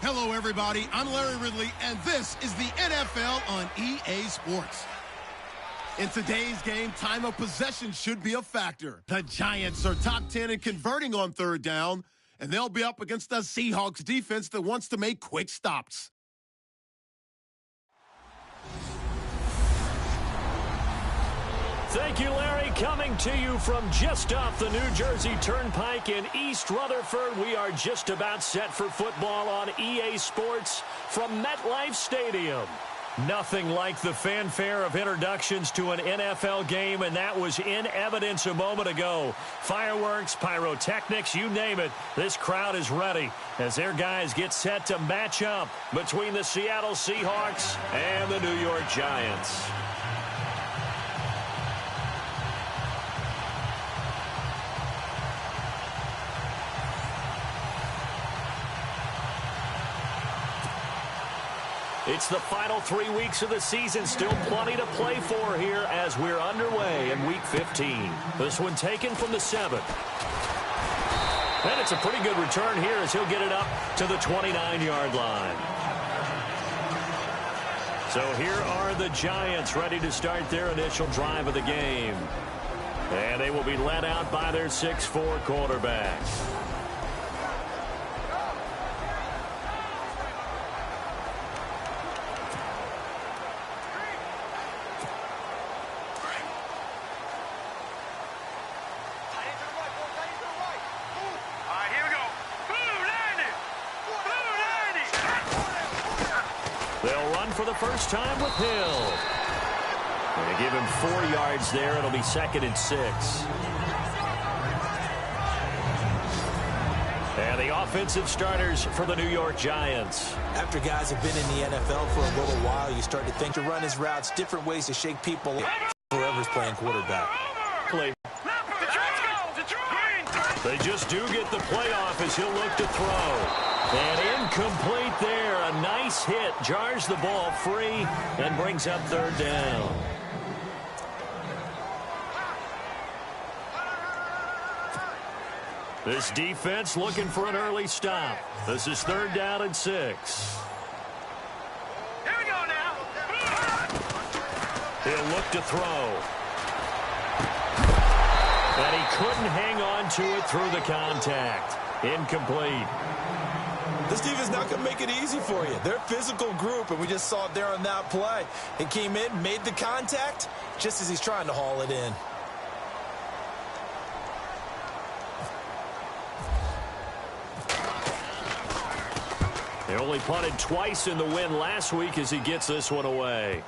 Hello, everybody. I'm Larry Ridley, and this is the NFL on EA Sports. In today's game, time of possession should be a factor. The Giants are top 10 in converting on third down, and they'll be up against the Seahawks defense that wants to make quick stops. Thank you, Larry. Coming to you from just off the New Jersey Turnpike in East Rutherford. We are just about set for football on EA Sports from MetLife Stadium. Nothing like the fanfare of introductions to an NFL game, and that was in evidence a moment ago. Fireworks, pyrotechnics, you name it. This crowd is ready as their guys get set to match up between the Seattle Seahawks and the New York Giants. It's the final 3 weeks of the season. Still plenty to play for here as we're underway in Week 15. This one taken from the 7th. And it's a pretty good return here as he'll get it up to the 29-yard line. So here are the Giants ready to start their initial drive of the game. And they will be led out by their 6'4" quarterback. For the first time with Hill. They give him 4 yards there. It'll be 2nd and 6. And the offensive starters for the New York Giants. After guys have been in the NFL for a little while, you start to think to run his routes, different ways to shake people up. Whoever's playing quarterback. They just do get the playoff as he'll look to throw. And incomplete there. A nice hit. Jars the ball free and brings up 3rd down. This defense looking for an early stop. This is 3rd down and 6. Here we go now. He'll look to throw. And he couldn't hang on to it through the contact. Incomplete. This defense not going to make it easy for you. They're a physical group, and we just saw it there on that play. He came in, made the contact, just as he's trying to haul it in. They only punted twice in the win last week as he gets this one away.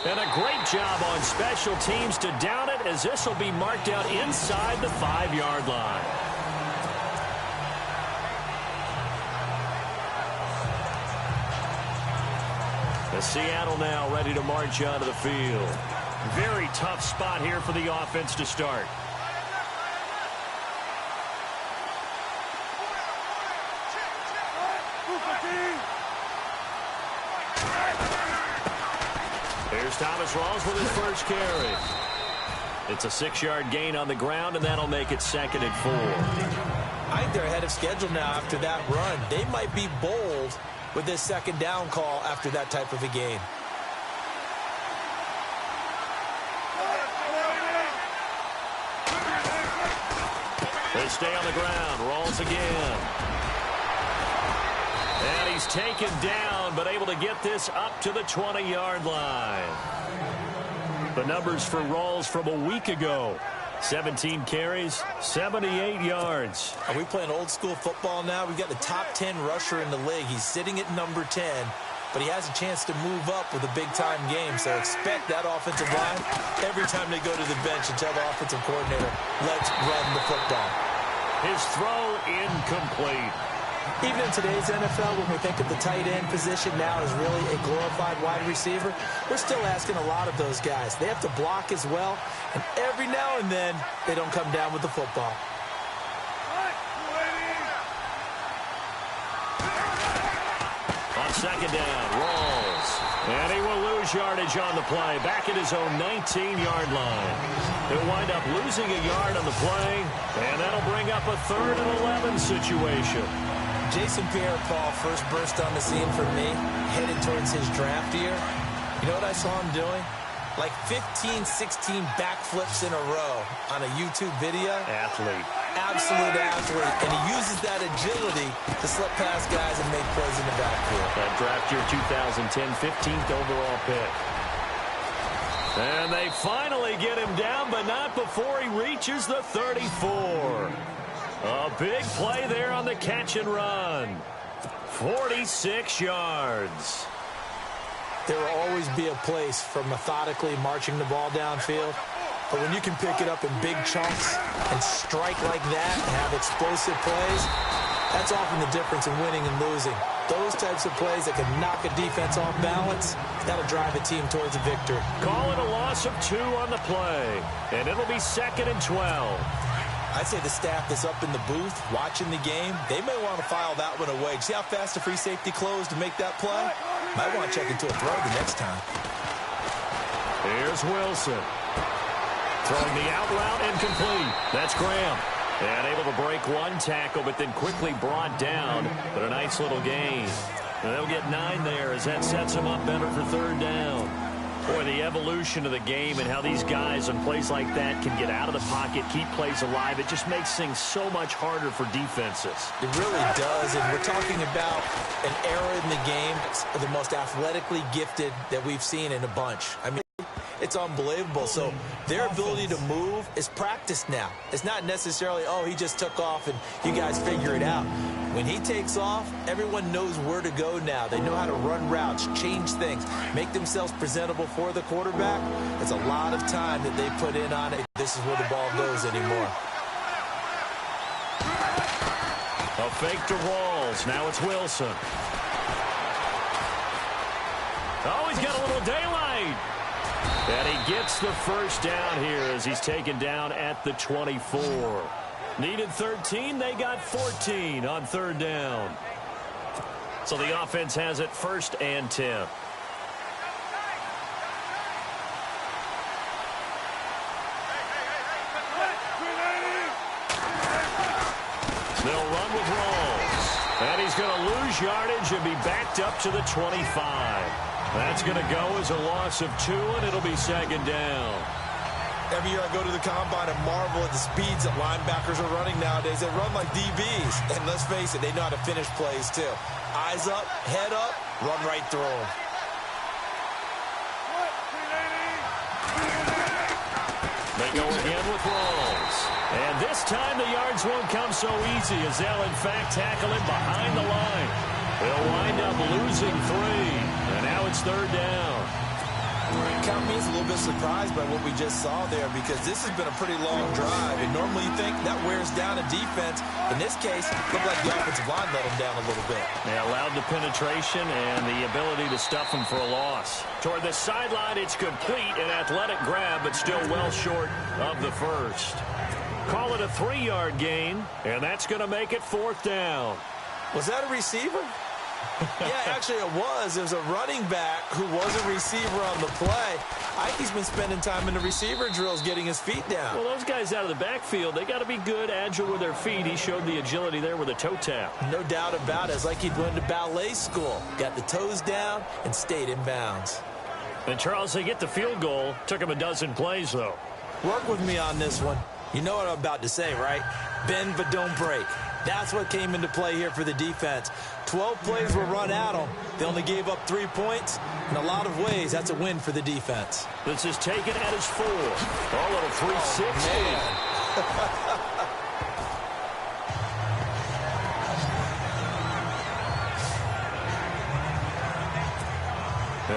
And a great job on special teams to down it as this will be marked out inside the 5-yard line. Seattle now ready to march onto the field. Very tough spot here for the offense to start. Here's Thomas Rawls with his first carry. It's a 6-yard gain on the ground, and that'll make it 2nd and 4. I think they're ahead of schedule now after that run. They might be bold with this 2nd down call after that type of a game. They stay on the ground. Rawls again. And he's taken down, but able to get this up to the 20-yard line. The numbers for Rawls from a week ago. 17 carries, 78 yards. Are we playing old school football now? We've got the top 10 rusher in the league. He's sitting at number 10, but he has a chance to move up with a big-time game. So expect that offensive line every time they go to the bench and tell the offensive coordinator, let's run the football. His throw incomplete. Even in today's NFL, when we think of the tight end position now as really a glorified wide receiver, we're still asking a lot of those guys. They have to block as well, and every now and then, they don't come down with the football. On 2nd down, Rawls. And he will lose yardage on the play, back at his own 19-yard line. He'll wind up losing a yard on the play, and that'll bring up a 3rd and 11 situation. Jason Pierre-Paul first burst on the scene for me, headed towards his draft year, you know what I saw him doing? Like 15, 16 backflips in a row on a YouTube video. Athlete. Absolute athlete. And he uses that agility to slip past guys and make plays in the backfield. That draft year 2010, 15th overall pick. And they finally get him down, but not before he reaches the 34. A big play there on the catch and run. 46 yards. There will always be a place for methodically marching the ball downfield. But when you can pick it up in big chunks and strike like that and have explosive plays, that's often the difference in winning and losing. Those types of plays that can knock a defense off balance, that'll drive a team towards a victory. Call it a loss of 2 on the play, and it'll be 2nd and 12. I'd say the staff that's up in the booth watching the game, they may want to file that one away. See how fast the free safety closed to make that play? Might want to check into a throw the next time. Here's Wilson. Throwing the out route incomplete. That's Graham. And able to break one tackle, but then quickly brought down. But a nice little gain. And they'll get 9 there as that sets them up better for 3rd down. Boy, the evolution of the game and how these guys on plays like that can get out of the pocket, keep plays alive, it just makes things so much harder for defenses. It really does, and we're talking about an era in the game, the most athletically gifted that we've seen in a bunch. I mean, it's unbelievable. So their ability to move is practiced now. It's not necessarily, oh, he just took off and you guys figure it out. When he takes off, everyone knows where to go now. They know how to run routes, change things, make themselves presentable for the quarterback. It's a lot of time that they put in on it. This is where the ball goes anymore. A fake to Rawls. Now it's Wilson. Oh, he's got a little daylight. And he gets the first down here as he's taken down at the 24. Needed 13, they got 14 on 3rd down. So the offense has it 1st and 10. They'll run with Rawls. And he's going to lose yardage and be backed up to the 25. That's going to go as a loss of 2, and it'll be 2nd down. Every year I go to the combine and marvel at the speeds that linebackers are running nowadays. They run like DBs. And let's face it, they know how to finish plays too. Eyes up, head up, run right through them. They go again with Rawls. And this time the yards won't come so easy as they'll in fact tackle him behind the line. They'll wind up losing 3. And now it's 3rd down. Count me as a little bit surprised by what we just saw there because this has been a pretty long drive. And normally you think that wears down a defense. In this case, it looked like the offensive line let them down a little bit. They allowed the penetration and the ability to stuff them for a loss. Toward the sideline, it's complete. An athletic grab, but still well short of the first. Call it a 3-yard gain, and that's going to make it 4th down. Was that a receiver? Yeah, actually it was. There's a running back who was a receiver on the play. Ike's been spending time in the receiver drills getting his feet down. Well, those guys out of the backfield, they got to be good, agile with their feet. He showed the agility there with a toe tap. No doubt about it. It's like he'd went to ballet school. Got the toes down and stayed in bounds. And, Charles, they get the field goal. Took him a dozen plays, though. Work with me on this one. You know what I'm about to say, right? Bend but don't break. That's what came into play here for the defense. 12 plays were run at them. They only gave up 3 points. In a lot of ways, that's a win for the defense. This is taken at his 4. Oh, little 360.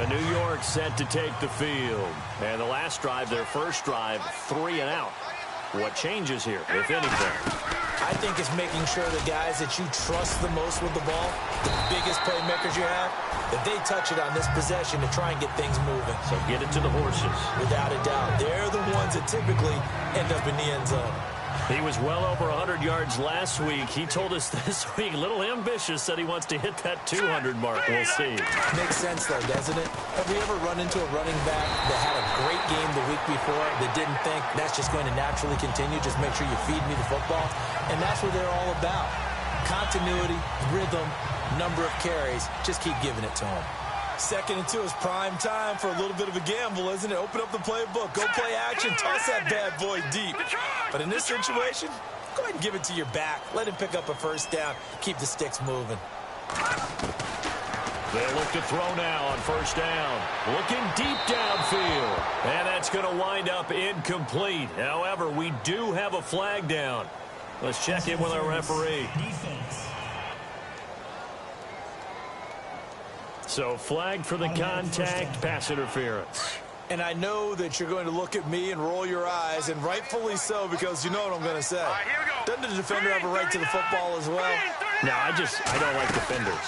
And New York set to take the field. And the last drive, their first drive, 3 and out. What changes here, if anything? I think it's making sure the guys that you trust the most with the ball, the biggest playmakers you have, that they touch it on this possession to try and get things moving. So get it to the horses. Without a doubt. They're the ones that typically end up in the end zone. He was well over 100 yards last week. He told us this week, a little ambitious, said he wants to hit that 200 mark. We'll see. Makes sense, though, doesn't it? Have we ever run into a running back that had a great game the week before that didn't think that's just going to naturally continue, just make sure you feed me the football? And that's what they're all about. Continuity, rhythm, number of carries. Just keep giving it to him. 2nd and 2 is prime time for a little bit of a gamble, isn't it? Open up the playbook. Go play action. Toss that bad boy deep. But in this situation, go ahead and give it to your back. Let him pick up a first down. Keep the sticks moving. They look to throw now on first down. Looking deep downfield. And that's going to wind up incomplete. However, we do have a flag down. Let's check in with our referee. So flag for the contact, pass interference. And I know that you're going to look at me and roll your eyes, and rightfully so, because you know what I'm going to say. Doesn't the defender have a right to the football as well? No, I don't like defenders.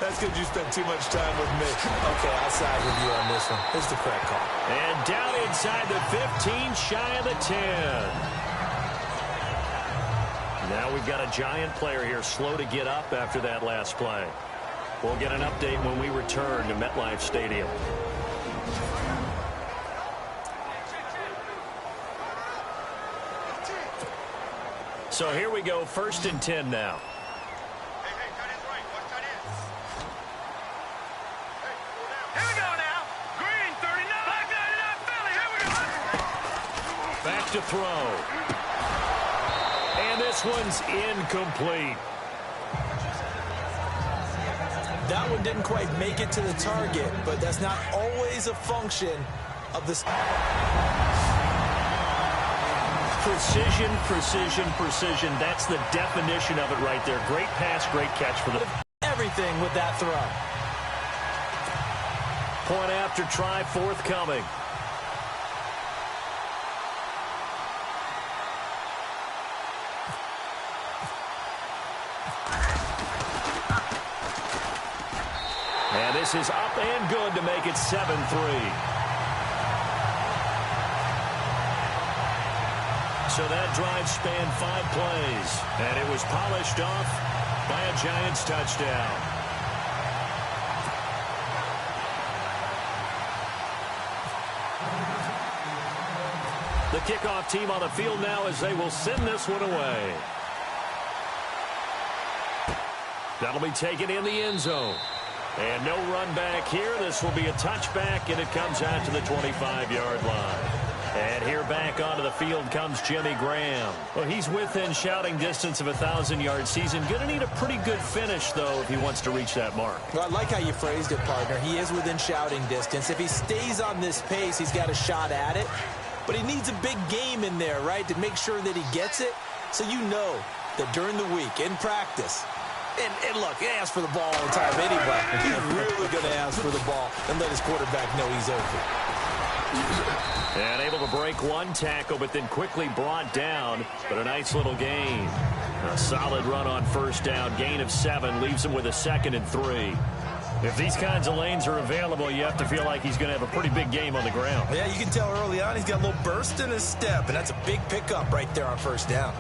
That's because you spent too much time with me. Okay, I'll side with you on this one. Here's the correct call. And down inside the 15, shy of the 10. Now we've got a Giant player here slow to get up after that last play. We'll get an update when we return to MetLife Stadium. So here we go, 1st and 10 now. Here we go now. Green, 39. Black 99, Philly. Here we go. Back to throw. And this one's incomplete. That one didn't quite make it to the target, but that's not always a function of the... Precision, precision, precision. That's the definition of it right there. Great pass, great catch for the... Everything with that throw. Point after try forthcoming. And this is up and good to make it 7-3. So that drive spanned 5 plays, and it was polished off by a Giants touchdown. The kickoff team on the field now as they will send this one away. That'll be taken in the end zone. And no run back here. This will be a touchback, and it comes out to the 25-yard line. And here back onto the field comes Jimmy Graham. Well, he's within shouting distance of a 1,000-yard season. Going to need a pretty good finish, though, if he wants to reach that mark. Well, I like how you phrased it, partner. He is within shouting distance. If he stays on this pace, he's got a shot at it. But he needs a big game in there, right, to make sure that he gets it. So you know that during the week, in practice, and look, he asks for the ball all the time anyway. He's really going to ask for the ball and let his quarterback know he's open. And able to break one tackle, but then quickly brought down. But a nice little gain. A solid run on first down. Gain of 7 leaves him with a 2nd and 3. If these kinds of lanes are available, you have to feel like he's going to have a pretty big game on the ground. Yeah, you can tell early on he's got a little burst in his step, and that's a big pickup right there on first down.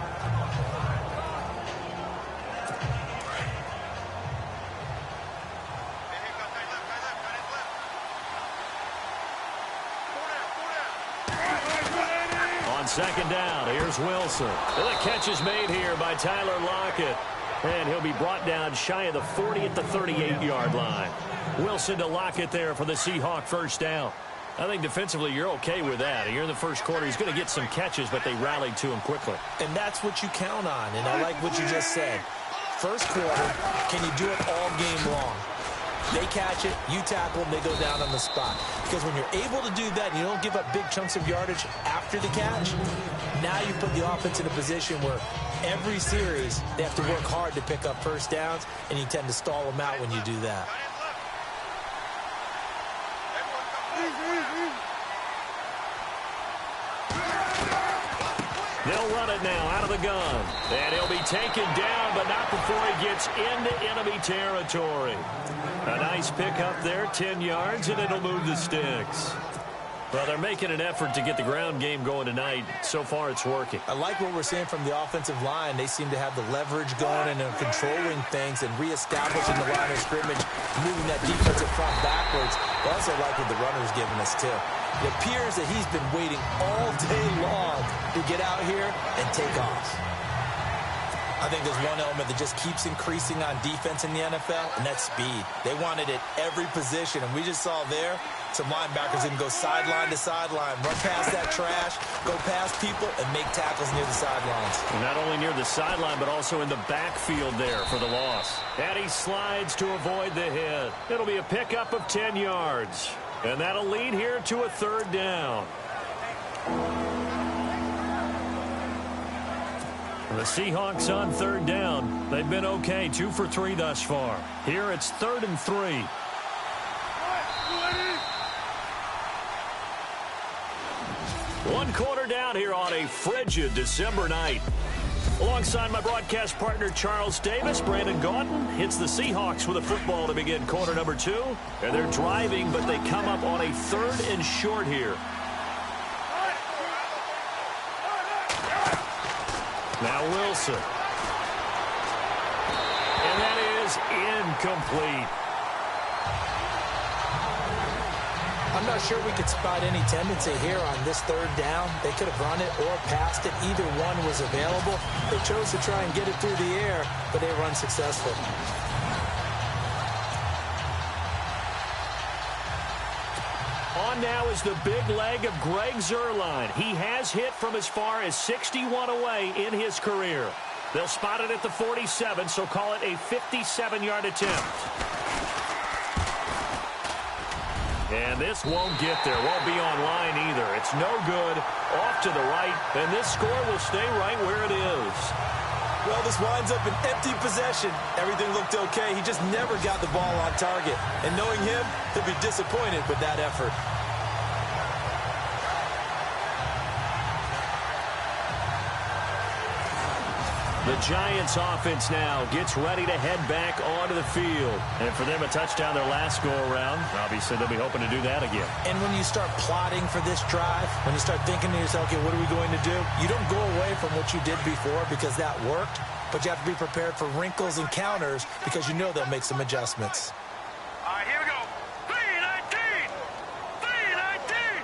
Second down, here's Wilson. And the catch is made here by Tyler Lockett. And he'll be brought down shy of the 40 at the 38-yard line. Wilson to Lockett there for the Seahawk first down. I think defensively you're okay with that. Here in the first quarter, he's going to get some catches, but they rallied to him quickly. And that's what you count on, and I like what you just said. First quarter, can you do it all game long? They catch it, you tackle them, they go down on the spot. Because when you're able to do that and you don't give up big chunks of yardage after the catch, now you put the offense in a position where every series they have to work hard to pick up first downs, and you tend to stall them out when you do that. They'll run it now out of the gun. And he'll be taken down, but not before he gets into enemy territory. A nice pickup there, 10 yards, and it'll move the sticks. Well, they're making an effort to get the ground game going tonight. So far, it's working. I like what we're seeing from the offensive line. They seem to have the leverage going and controlling things and reestablishing the line of scrimmage, moving that defensive front backwards. But I also like what the runner's giving us, too. It appears that he's been waiting all day long to get out here and take off. I think there's one element that just keeps increasing on defense in the NFL, and that's speed. They want it at every position, and we just saw there some linebackers that can go sideline to sideline, run past that trash, go past people, and make tackles near the sidelines. Not only near the sideline, but also in the backfield there for the loss. And he slides to avoid the hit. It'll be a pickup of 10 yards. And that'll lead here to a third down. The Seahawks on third down. They've been okay, 2 for 3 thus far. Here it's 3rd and 3. One quarter down here on a frigid December night. Alongside my broadcast partner Charles Davis, Brandon Gaudin hits the Seahawks with a football to begin quarter number 2. And they're driving, but they come up on a 3rd and short here. Now Wilson. And that is incomplete. I'm not sure we could spot any tendency here on this 3rd down. They could have run it or passed it. Either one was available. They chose to try and get it through the air, but they were unsuccessful. On now is the big leg of Greg Zuerlein. He has hit from as far as 61 away in his career. They'll spot it at the 47, so call it a 57-yard attempt. And this won't get there. Won't be on line either. It's no good. Off to the right, and this score will stay right where it is. Well, this winds up an empty possession. Everything looked okay. He just never got the ball on target. And knowing him, he'll be disappointed with that effort. The Giants offense now gets ready to head back onto the field. And for them, a touchdown their last go-around. Obviously, they'll be hoping to do that again. And when you start plotting for this drive, when you start thinking to yourself, okay, what are we going to do? You don't go away from what you did before because that worked, but you have to be prepared for wrinkles and counters because you know they'll make some adjustments. All right, here we go. 319! 319!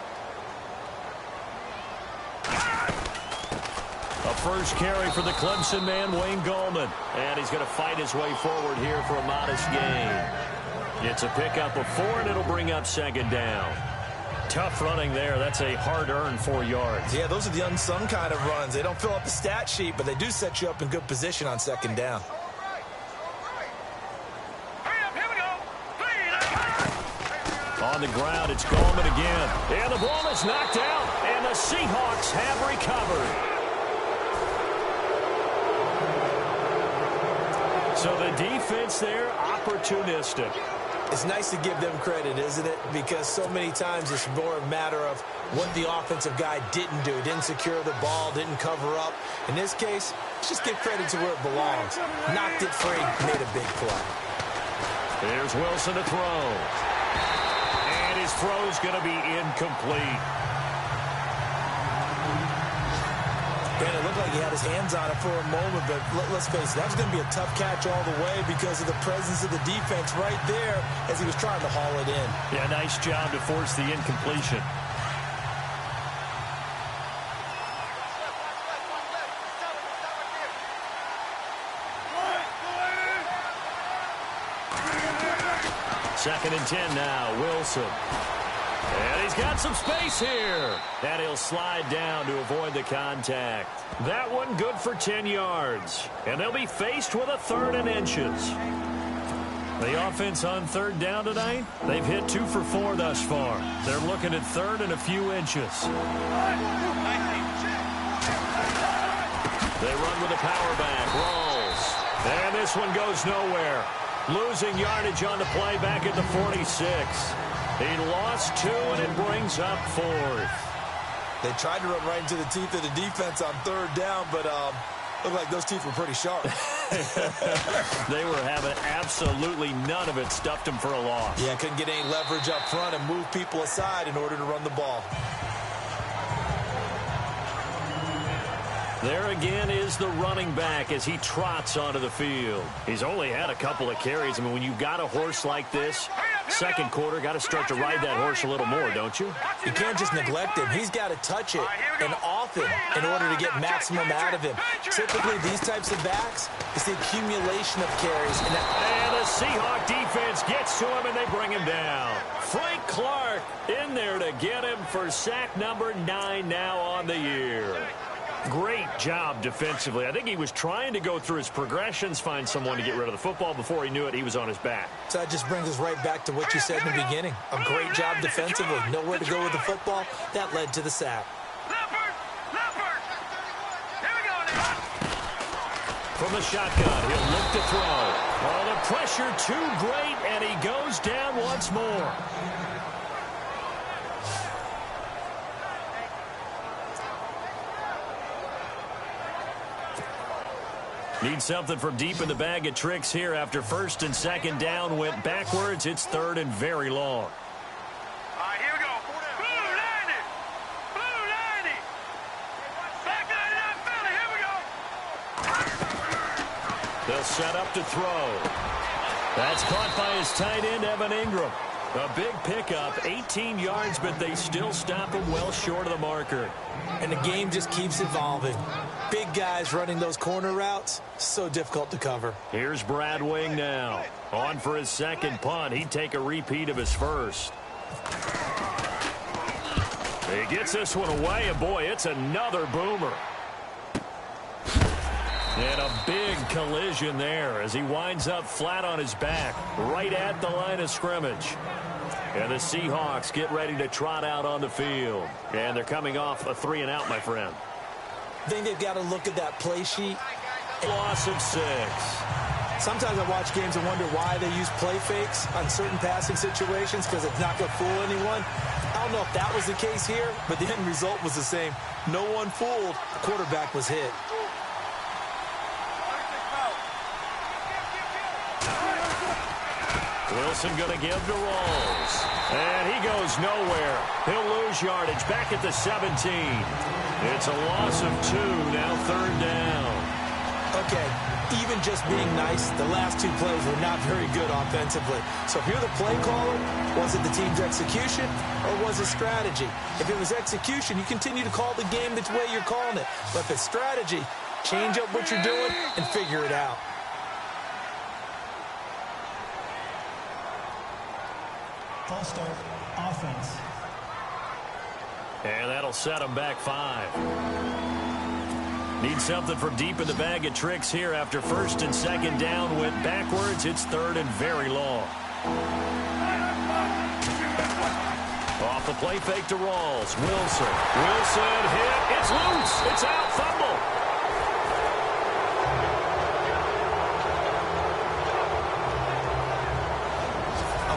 A first carry for the Clemson man, Wayne Gallman. And he's going to fight his way forward here for a modest gain. It's a pickup of 4, and it'll bring up 2nd down. Tough running there. That's a hard-earned 4 yards. Yeah, those are the unsung kind of runs. They don't fill up the stat sheet, but they do set you up in good position on 2nd down. Hurry up, here we go. 319! On the ground, it's Gallman again. And the ball is knocked out, and the Seahawks have recovered. So the defense there, opportunistic. It's nice to give them credit, isn't it? Because so many times it's more a matter of what the offensive guy didn't do. Didn't secure the ball, didn't cover up. In this case, let's just give credit to where it belongs. Knocked it free, made a big play. Here's Wilson to throw. And his throw's going to be incomplete. And it looked like he had his hands on it for a moment, but let's face it, that was going to be a tough catch all the way because of the presence of the defense right there as he was trying to haul it in. Yeah, nice job to force the incompletion. Second and 10 now, Wilson. And he's got some space here. And he'll slide down to avoid the contact. That one good for 10 yards. And they'll be faced with a 3rd and inches. The offense on 3rd down tonight, they've hit 2 for 4 thus far. They're looking at 3rd and a few inches. They run with a power back, rolls. And this one goes nowhere. Losing yardage on the play back at the 46. He lost 2, and it brings up 4th. They tried to run right into the teeth of the defense on 3rd down, but looked like those teeth were pretty sharp. They were having absolutely none of it. Stuffed them for a loss. Yeah, couldn't get any leverage up front and move people aside in order to run the ball. There again is the running back as he trots onto the field. He's only had a couple of carries. I mean, when you've got a horse like this, Second quarter, got to start to ride that horse a little more, don't you? You can't just neglect him. He's got to touch it, and often, in order to get maximum out of him. Typically, these types of backs, it's the accumulation of carries. And the Seahawk defense gets to him, and they bring him down. Frank Clark in there to get him for sack number 9 now on the year. Great job defensively. I think he was trying to go through his progressions, find someone to get rid of the football. Before he knew it, he was on his back. So that just brings us right back to what you said in the beginning. A great job defensively. Nowhere to go with the football. That led to the sack. From the shotgun, he'll look to throw. Oh, the pressure too great, and he goes down once more. Need something from deep in the bag of tricks here after first and second down went backwards. It's third and very long. All right, here we go. Blue 90. Blue 90. Back 99 Philly. Here we go. They'll set up to throw. That's caught by his tight end, Evan Ingram. A big pickup, 18 yards, but they still stop him well short of the marker. And the game just keeps evolving. Big guys running those corner routes, so difficult to cover. Here's Brad Wing now. On for his second punt. He'd take a repeat of his first. He gets this one away, and boy, it's another boomer. And a big collision there as he winds up flat on his back, right at the line of scrimmage. And the Seahawks get ready to trot out on the field. And they're coming off a 3-and-out, my friend. I think they've got to look at that play sheet. Loss of 6. Sometimes I watch games and wonder why they use play fakes on certain passing situations because it's not going to fool anyone. I don't know if that was the case here, but the end result was the same. No one fooled. The quarterback was hit. Wilson going to give to Rawls. And he goes nowhere. He'll lose yardage back at the 17. It's a loss of 2, now third down. Okay, even just being nice, the last 2 plays were not very good offensively. So if you're the play caller, was it the team's execution or was it strategy? If it was execution, you continue to call the game the way you're calling it. But if it's strategy, change up what you're doing and figure it out. False start, offense. And that'll set them back 5. Need something from deep in the bag of tricks here after first and second down went backwards. It's third and very long. Off the play fake to Rawls. Wilson. Wilson hit. It's loose. It's out. Fumble.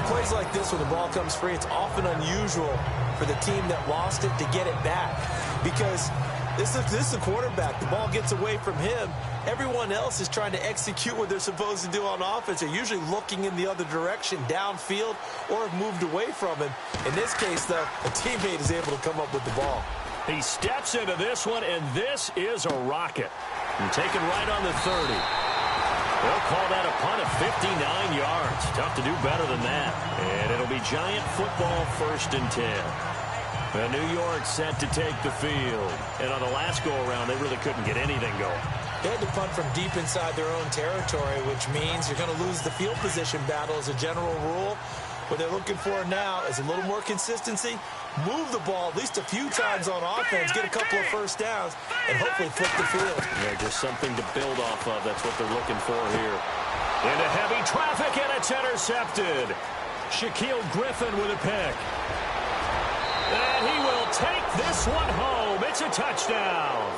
Plays like this when the ball comes free, it's often unusual for the team that lost it to get it back because this is the quarterback. The ball gets away from him. Everyone else is trying to execute what they're supposed to do on offense. They're usually looking in the other direction, downfield, or have moved away from him. In this case, though, a teammate is able to come up with the ball. He steps into this one, and this is a rocket. And taken right on the 30. They'll call that a punt of 59 yards. Tough to do better than that. And it'll be Giant football, first and 10. And New York set to take the field. And on the last go-around, they really couldn't get anything going. They had to punt from deep inside their own territory, which means you're going to lose the field position battle as a general rule. What they're looking for now is a little more consistency, move the ball at least a few times on offense, get a couple of first downs, and hopefully flip the field. Yeah, just something to build off of. That's what they're looking for here. Into heavy traffic, and it's intercepted. Shaquille Griffin with a pick. And he will take this one home. It's a touchdown.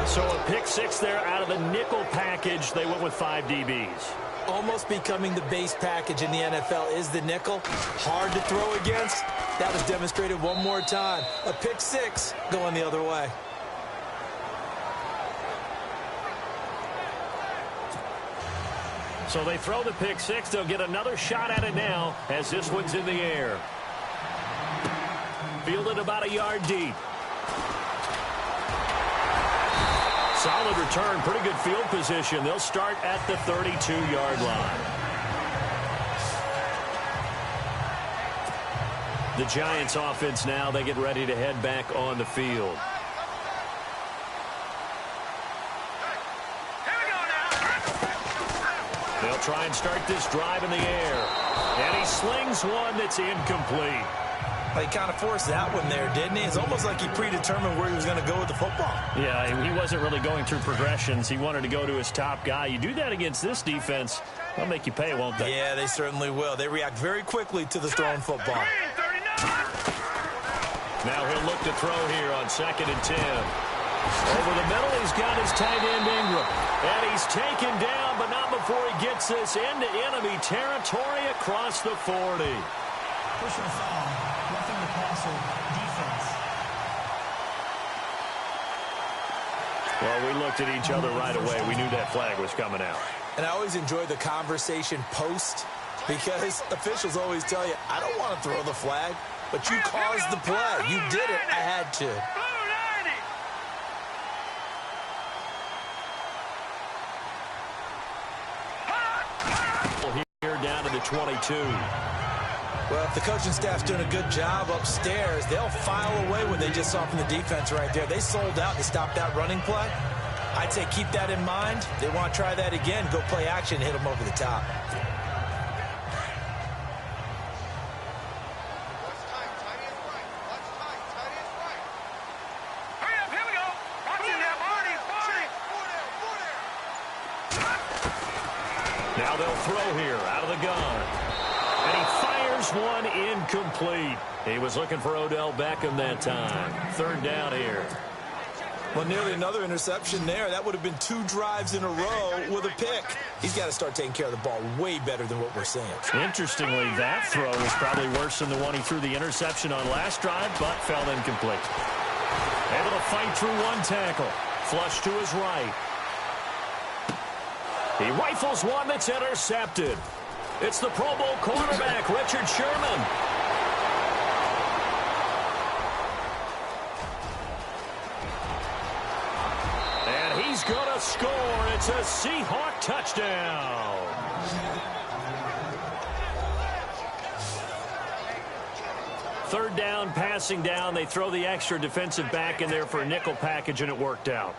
So a pick 6 there out of the nickel package. They went with 5 DBs. Almost becoming the base package in the NFL is the nickel. Hard to throw against. That was demonstrated one more time. A pick 6 going the other way. So they throw the pick 6. They'll get another shot at it now as this one's in the air. Fielded about a yard deep. Solid return, pretty good field position. They'll start at the 32-yard line. The Giants offense now, they get ready to head back on the field. They'll try and start this drive in the air. And he slings one that's incomplete. He kind of forced that one there, didn't he? It's almost like he predetermined where he was going to go with the football. Yeah, he wasn't really going through progressions. He wanted to go to his top guy. You do that against this defense, they'll make you pay, won't they? Yeah, they certainly will. They react very quickly to the thrown football. Now he'll look to throw here on 2nd and 10. Over the middle, he's got his tight end Ingram. And he's taken down, but not before he gets this into enemy territory across the 40. Personal foul, roughing the passer, defense. Well, we looked at each other right away. We knew that flag was coming out. And I always enjoy the conversation post because officials always tell you, I don't want to throw the flag, but you caused the play. You did it. I had to. Here down to the 22. Well, if the coaching staff's doing a good job upstairs, they'll file away what they just saw from the defense right there. They sold out to stop that running play. I'd say keep that in mind. They want to try that again. Go play action, hit them over the top. Now they'll throw here out of the gun. And he fires one incomplete. He was looking for Odell Beckham that time. 3rd down here. Well, nearly another interception there. That would have been 2 drives in a row with a pick. He's got to start taking care of the ball way better than what we're seeing. Interestingly, that throw was probably worse than the one he threw the interception on last drive, but fell incomplete. Able to fight through one tackle. Flush to his right. He rifles one that's intercepted. It's the Pro Bowl quarterback, Richard Sherman. And he's going to score. It's a Seahawk touchdown. Third down, passing down. They throw the extra defensive back in there for a nickel package, and it worked out.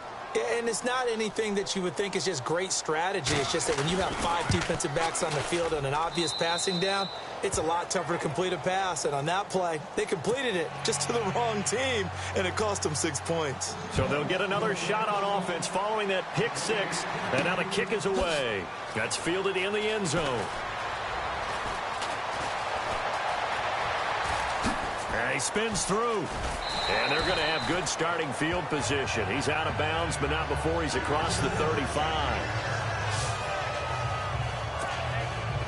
And it's not anything that you would think is just great strategy. It's just that when you have 5 defensive backs on the field on an obvious passing down, it's a lot tougher to complete a pass. And on that play, they completed it just to the wrong team, and it cost them 6 points. So they'll get another shot on offense following that pick 6. And now the kick is away. That's fielded in the end zone. And he spins through. And they're going to have good starting field position. He's out of bounds, but not before he's across the 35.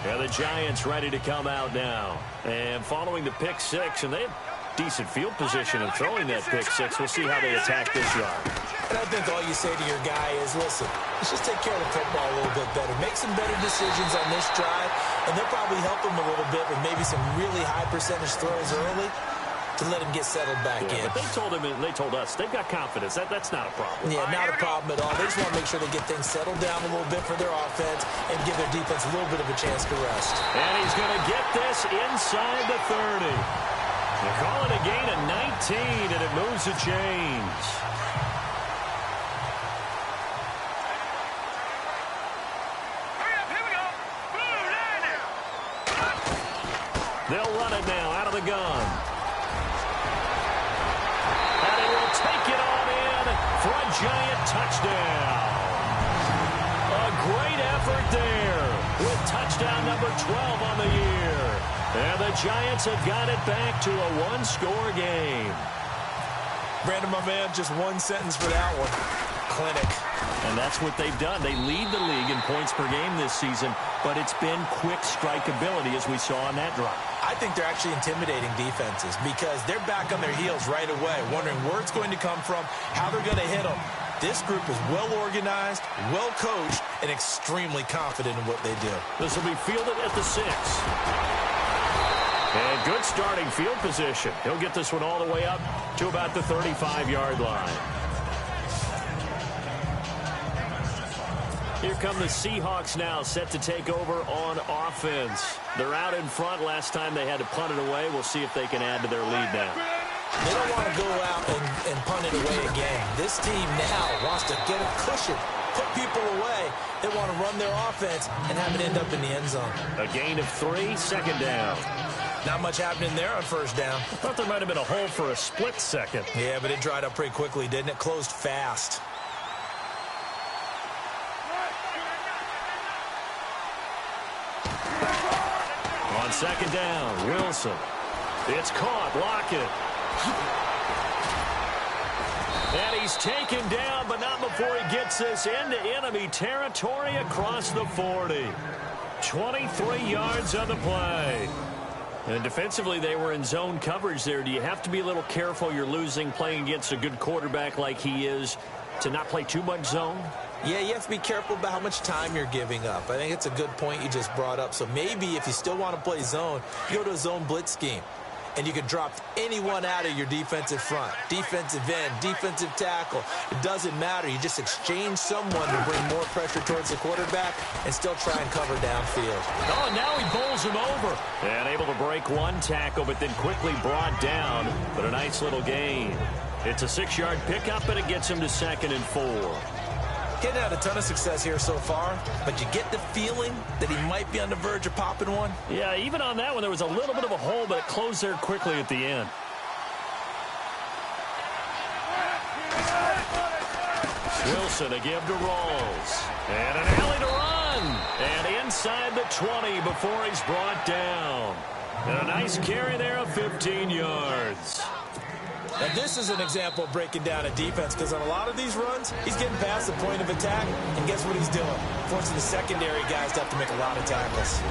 Yeah, the Giants ready to come out now. And following the pick 6, and they have decent field position in throwing that pick 6. We'll see how they attack this yard. And I think all you say to your guy is, listen, let's just take care of the football a little bit better. Make some better decisions on this drive, and they'll probably help him a little bit with maybe some really high percentage throws early to let him get settled back in. But they told us they've got confidence. That's not a problem. Yeah, not a problem at all. They just want to make sure they get things settled down a little bit for their offense and give their defense a little bit of a chance to rest. And he's going to get this inside the 30. They call it a gain of 19, and it moves the chains. They'll run it now out of the gun. And he will take it on in for a Giant touchdown. A great effort there with touchdown number 12 on the year. And the Giants have got it back to a one-score game. Brandon, my man, just one sentence for that one. Clinic. And that's what they've done. They lead the league in points per game this season, but it's been quick strikeability as we saw on that drive. I think they're actually intimidating defenses because they're back on their heels right away, wondering where it's going to come from, how they're going to hit them. This group is well organized, well coached, and extremely confident in what they do. This will be fielded at the 6. And good starting field position. He'll get this one all the way up to about the 35-yard line. Here come the Seahawks now, set to take over on offense. They're out in front. Last time they had to punt it away. We'll see if they can add to their lead now. They don't want to go out and punt it away again. This team now wants to get a cushion, put people away. They want to run their offense and have it end up in the end zone. A gain of 3, second down. Not much happening there on first down. I thought there might have been a hole for a split second. Yeah, but it dried up pretty quickly, didn't it? Closed fast. On second down, Wilson. It's caught. Lockett. And he's taken down, but not before he gets this into enemy territory across the 40. 23 yards on the play. And defensively, they were in zone coverage there. Do you have to be a little careful? You're losing playing against a good quarterback like he is to not play too much zone? Yeah, you have to be careful about how much time you're giving up. I think it's a good point you just brought up. So maybe if you still want to play zone, you go to a zone blitz scheme. And you can drop anyone out of your defensive front, defensive end, defensive tackle. It doesn't matter. You just exchange someone to bring more pressure towards the quarterback and still try and cover downfield. Oh, now he bowls him over. And able to break one tackle, but then quickly brought down. But a nice little gain. It's a 6-yard pickup, and it gets him to 2nd and 4. Getting had a ton of success here so far, but you get the feeling that he might be on the verge of popping one. Yeah, even on that one, there was a little bit of a hole, but it closed there quickly at the end. Wilson to give to Rawls. And an alley to run. And inside the 20 before he's brought down. And a nice carry there of 15 yards. And this is an example of breaking down a defense, because on a lot of these runs, he's getting past the point of attack, and guess what he's doing? Forcing the secondary guys to have to make a lot of tackles.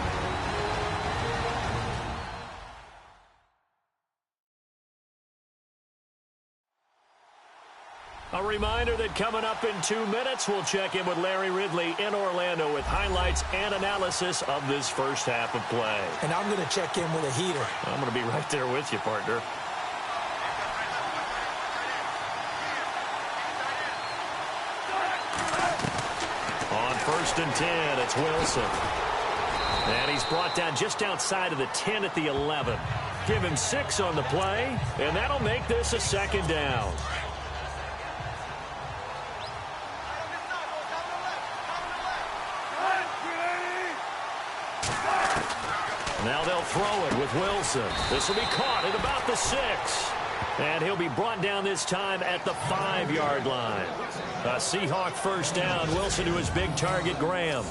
A reminder that coming up in 2 minutes, we'll check in with Larry Ridley in Orlando with highlights and analysis of this first half of play. And I'm going to check in with a heater. I'm going to be right there with you, partner. On 1st and 10, it's Wilson. And he's brought down just outside of the 10 at the 11. Give him 6 on the play, and that'll make this a 2nd down. Now they'll throw it with Wilson. This will be caught at about the 6. And he'll be brought down this time at the 5-yard line. A Seahawk first down. Wilson to his big target, Graham.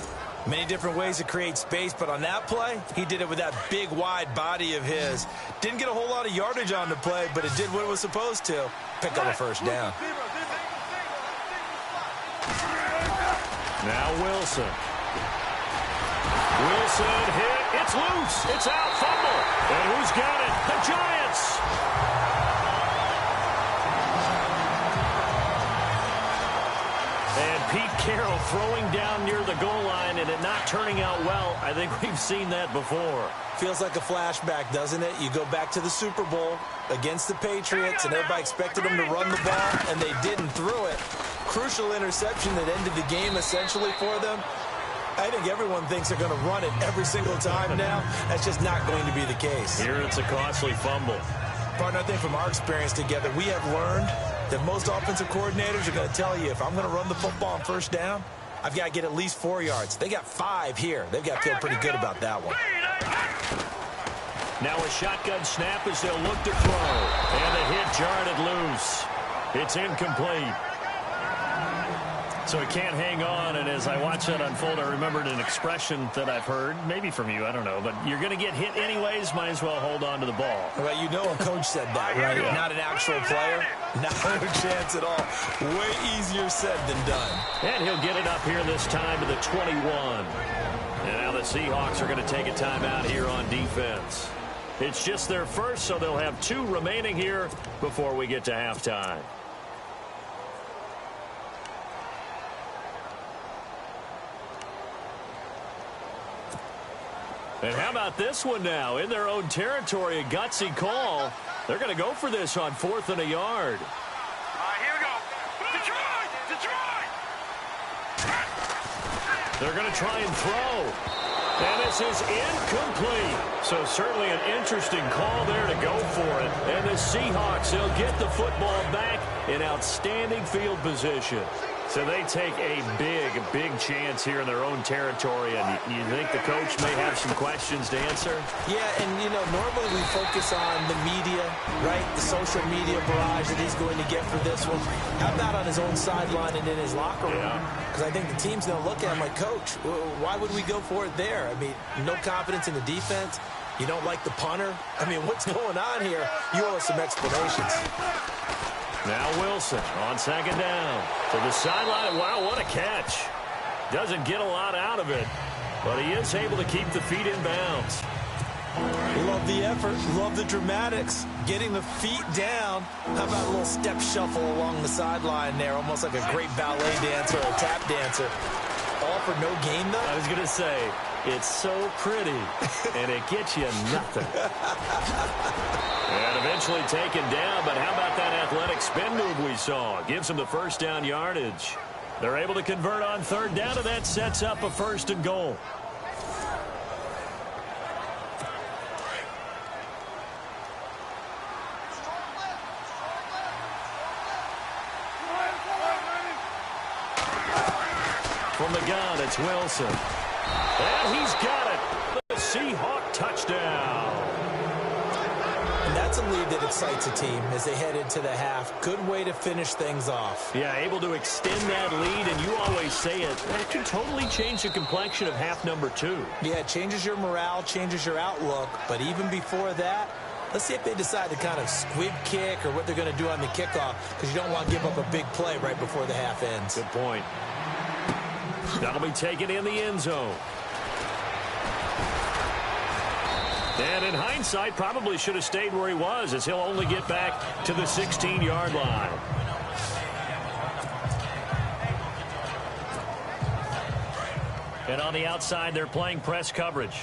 Many different ways to create space, but on that play, he did it with that big, wide body of his. Didn't get a whole lot of yardage on the play, but it did what it was supposed to. Pick up a first down. Now Wilson. Wilson hit. It's loose. It's out. Fumble. And who's got it? The Giants. And Pete Carroll throwing down near the goal line and it not turning out well. I think we've seen that before. Feels like a flashback, doesn't it? You go back to the Super Bowl against the Patriots, and everybody expected them to run the ball, and they didn't throw it. Crucial interception that ended the game essentially for them. I think everyone thinks they're going to run it every single time now. That's just not going to be the case. Here it's a costly fumble. Partner, I think from our experience together, we have learned that most offensive coordinators are going to tell you, if I'm going to run the football on first down, I've got to get at least 4 yards. They got 5 here. They've got to feel pretty good about that one. Now a shotgun snap as they'll look to throw. And the hit jarred it loose. It's incomplete. So he can't hang on, and as I watch that unfold, I remembered an expression that I've heard, maybe from you, I don't know, but you're going to get hit anyways, might as well hold on to the ball. Well, you know a coach said that, right? Yeah. Not an actual player. Not a chance at all. Way easier said than done. And he'll get it up here this time to the 21. And now the Seahawks are going to take a timeout here on defense. It's just their first, so they'll have 2 remaining here before we get to halftime. And how about this one now? In their own territory, a gutsy call. They're going to go for this on 4th and a yard. Here we go. Detroit! Detroit! They're going to try and throw. And this is incomplete. So certainly an interesting call there to go for it. And the Seahawks, they'll get the football back in outstanding field position. So they take a big chance here in their own territory. And you think the coach may have some questions to answer? Yeah, and, normally we focus on the media, right? The social media barrage that he's going to get for this one. How about on his own sideline and in his locker room? Because I think the team's going to look at him like, Coach, why would we go for it there? I mean, no confidence in the defense. You don't like the punter? I mean, what's going on here? You owe us some explanations. Now Wilson on second down to the sideline. Wow, what a catch. Doesn't get a lot out of it, but he is able to keep the feet in bounds. Love the effort. Love the dramatics. Getting the feet down. How about a little step shuffle along the sideline there? Almost like a great ballet dancer or a tap dancer. All for no gain, though? I was going to say, it's so pretty, and it gets you nothing. And eventually taken down, but how about that athletic spin move we saw? Gives them the first down yardage. They're able to convert on third down, and that sets up a 1st and goal. From the gun, it's Wilson. And he's got it. The Seahawk touchdown. And that's a lead that excites a team as they head into the half. Good way to finish things off. Yeah, able to extend that lead, and you always say it can totally change the complexion of half number 2. Yeah, it changes your morale, changes your outlook. But even before that, let's see if they decide to kind of squib kick or what they're going to do on the kickoff, because you don't want to give up a big play right before the half ends. Good point. That'll be taken in the end zone. And in hindsight, probably should have stayed where he was, as he'll only get back to the 16-yard line. And on the outside, they're playing press coverage.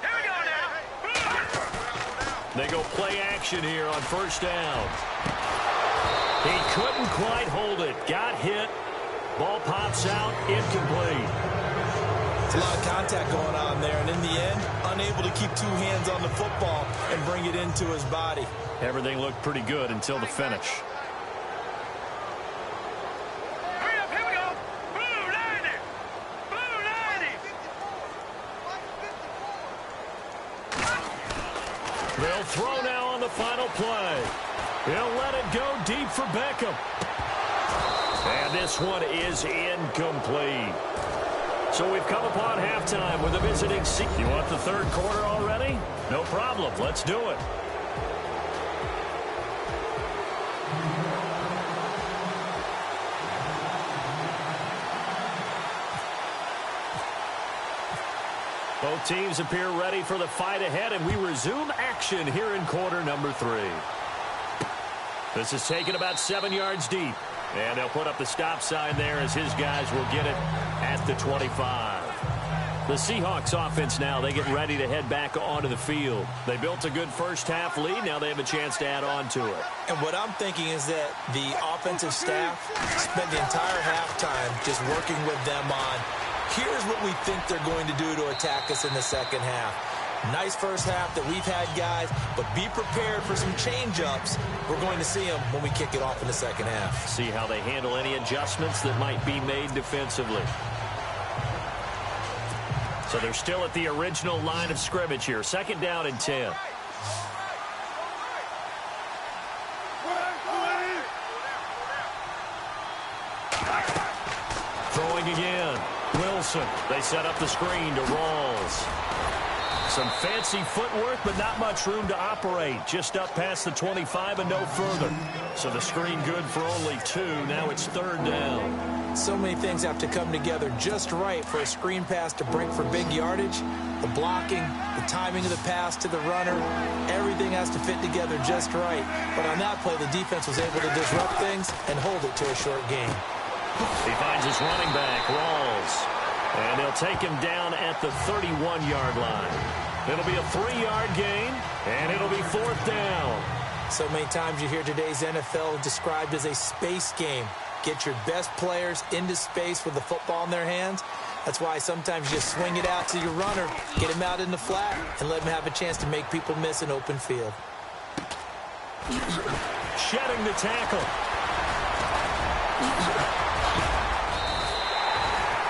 Here we go now. They go play action here on first down. He couldn't quite hold it. Got hit. Ball pops out. Incomplete. It's a lot of contact going on there, and in the end, unable to keep 2 hands on the football and bring it into his body. Everything looked pretty good until the finish. Hurry up, here we go. Blue 90. Blue 90. They'll throw now on the final play. He'll let it go deep for Beckham. And this one is incomplete. So we've come upon halftime with a visiting seat. You want the third quarter already? No problem. Let's do it. Both teams appear ready for the fight ahead, and we resume action here in quarter number 3. This is taken about 7 yards deep. And they'll put up the stop sign there as his guys will get it at the 25. The Seahawks offense now, they get ready to head back onto the field. They built a good first half lead. Now they have a chance to add on to it. And what I'm thinking is that the offensive staff spent the entire halftime just working with them on, here's what we think they're going to do to attack us in the second half. Nice first half that we've had, guys, but be prepared for some change-ups. We're going to see them when we kick it off in the second half. See how they handle any adjustments that might be made defensively. So they're still at the original line of scrimmage here. 2nd down and 10. Throwing again. Wilson. They set up the screen to Rawls. Some fancy footwork, but not much room to operate. Just up past the 25 and no further. So the screen good for only 2. Now it's 3rd down. So many things have to come together just right for a screen pass to break for big yardage. The blocking, the timing of the pass to the runner, everything has to fit together just right. But on that play, the defense was able to disrupt things and hold it to a short gain. He finds his running back, Rawls. And they'll take him down at the 31-yard line. It'll be a 3-yard gain, and it'll be 4th down. So many times you hear today's NFL described as a space game. get your best players into space with the football in their hands. That's why sometimes you just swing it out to your runner, get him out in the flat, and let him have a chance to make people miss an open field. Shedding the tackle.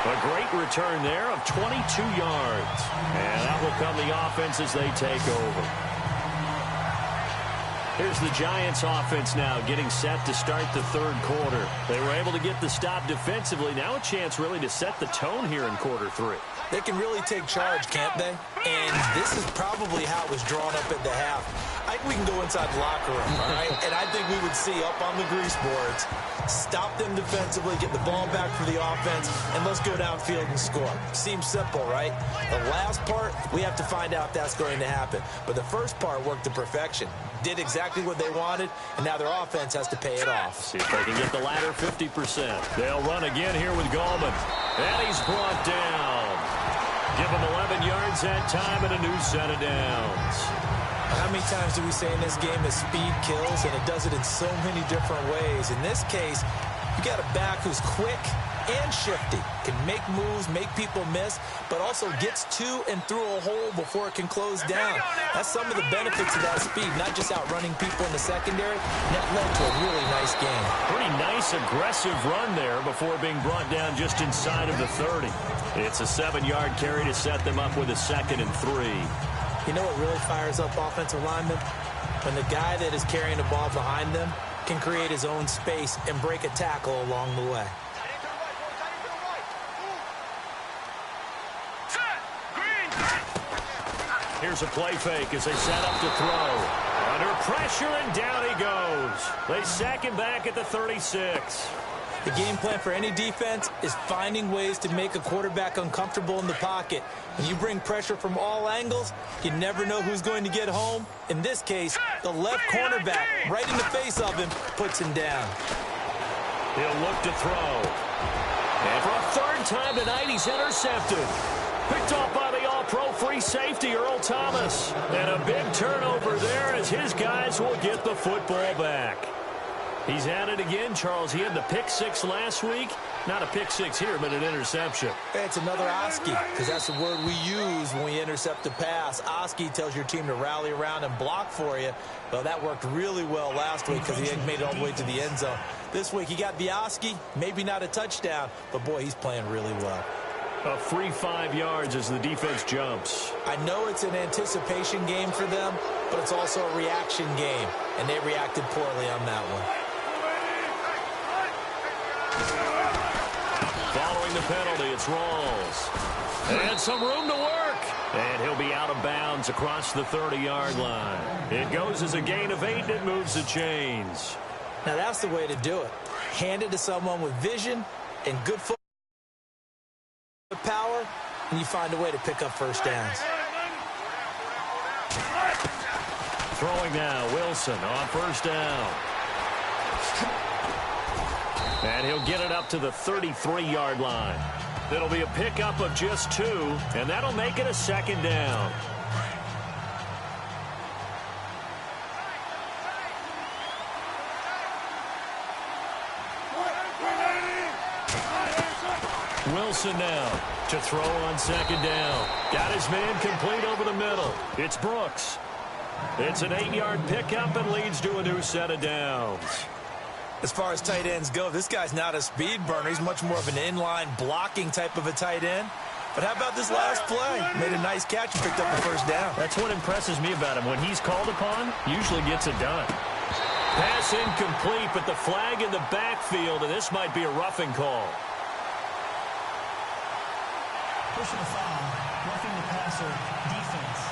A great return there of 22 yards. And that will come the offense as they take over. Here's the Giants offense now getting set to start the third quarter. They were able to get the stop defensively. Now a chance really to set the tone here in quarter three. They can really take charge, can't they? And this is probably how it was drawn up at the half. I think we can go inside the locker room, all right? And I think we would see up on the grease boards, stop them defensively, get the ball back for the offense, and let's go downfield and score. Seems simple, right? The last part, we have to find out if that's going to happen. But the first part worked to perfection. Did exactly what they wanted, and now their offense has to pay it off. See if they can get the latter 50%. They'll run again here with Gallman. And he's brought down. Give him 11 yards that time and a new set of downs. How many times do we say in this game that speed kills, and it does it in so many different ways? In this case, you got a back who's quick and shifty, can make moves, make people miss, but also gets to and through a hole before it can close down. That's some of the benefits of that speed, not just outrunning people in the secondary. That led to a really nice game. Pretty nice, aggressive run there before being brought down just inside of the 30. It's a 7-yard carry to set them up with a 2nd and 3. You know what really fires up offensive linemen? When the guy that is carrying the ball behind them can create his own space and break a tackle along the way. Here's a play fake as they set up to throw. Under pressure, and down he goes. They sack him back at the 36. The game plan for any defense is finding ways to make a quarterback uncomfortable in the pocket. When you bring pressure from all angles, you never know who's going to get home. In this case, the left cornerback, right in the face of him, puts him down. He'll look to throw. And for a third time tonight, he's intercepted. Picked off by the all-pro free safety, Earl Thomas. And a big turnover there as his guys will get the football back. He's at it again, Charles. He had the pick 6 last week. Not a pick 6 here, but an interception. Hey, it's another Oski, because that's the word we use when we intercept a pass. Oski tells your team to rally around and block for you. Well, that worked really well last week because he made it all the way to the end zone. This week, he got the Oski, maybe not a touchdown, but, boy, he's playing really well. A free 5 yards as the defense jumps. I know it's an anticipation game for them, but it's also a reaction game, and they reacted poorly on that one. Following the penalty, it's Rawls. And some room to work. And he'll be out of bounds across the 30-yard line. It goes as a gain of 8, and it moves the chains. Now, that's the way to do it. Hand it to someone with vision and good foot power, and you find a way to pick up first downs. Throwing now, Wilson on first down. And he'll get it up to the 33-yard line. It'll be a pickup of just 2, and that'll make it a 2nd down. Wilson now to throw on 2nd down. Got his man complete over the middle. It's Brooks. It's an 8-yard pickup and leads to a new set of downs. As far as tight ends go, this guy's not a speed burner. He's much more of an inline blocking type of a tight end. But how about this last play? Made a nice catch and picked up the first down. That's what impresses me about him. When he's called upon, usually gets it done. Pass incomplete, but the flag in the backfield, and this might be a roughing call. Pushing a foul, roughing the passer, defense.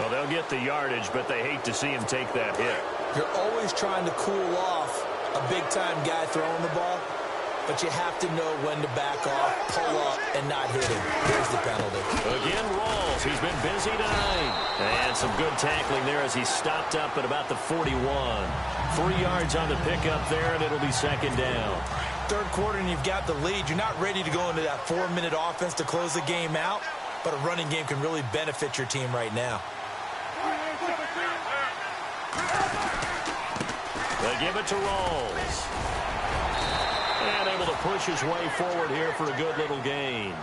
Well, they'll get the yardage, but they hate to see him take that hit. You're always trying to cool off a big-time guy throwing the ball, but you have to know when to back off, pull up, and not hit him. Here's the penalty. Again, Rawls. He's been busy tonight. And some good tackling there as he stopped up at about the 41. 3 yards on the pickup there, and it'll be 2nd down. Third quarter, and you've got the lead. You're not ready to go into that 4-minute offense to close the game out, but a running game can really benefit your team right now. They give it to Rawls. And able to push his way forward here for a good little gain.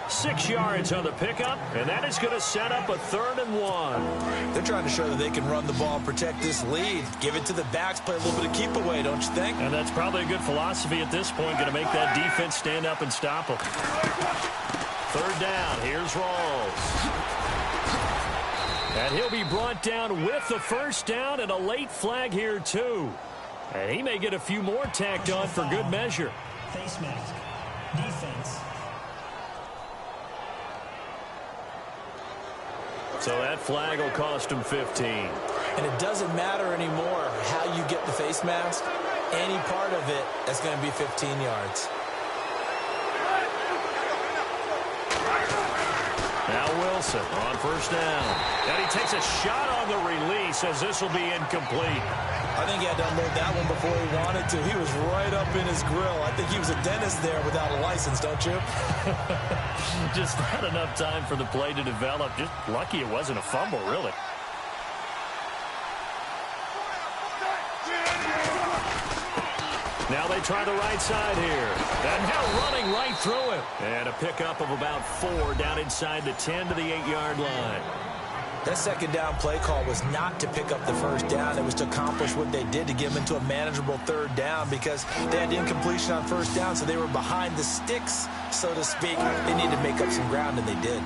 6 yards on the pickup, and that is going to set up a 3rd and 1. They're trying to show that they can run the ball and protect this lead. Give it to the backs, play a little bit of keep away, don't you think? And that's probably a good philosophy at this point, going to make that defense stand up and stop them. 3rd down, here's Rawls. And he'll be brought down with the 1st down and a late flag here, too. And he may get a few more tacked on for good measure. Face mask. Defense. So that flag will cost him 15. And it doesn't matter anymore how you get the face mask. Any part of it, that's going to be 15 yards. Now Wilson on 1st down. And he takes a shot on the release as this will be incomplete. I think he had to unload that one before he wanted to. He was right up in his grill. I think he was a dentist there without a license, don't you? Just not enough time for the play to develop. Just lucky it wasn't a fumble, really. Now they try the right side here. And now running right through it. And a pickup of about 4 down inside the 10 to the 8-yard line. That 2nd down play call was not to pick up the 1st down. It was to accomplish what they did to get them into a manageable 3rd down because they had incompletion on 1st down, so they were behind the sticks, so to speak. They needed to make up some ground, and they did. On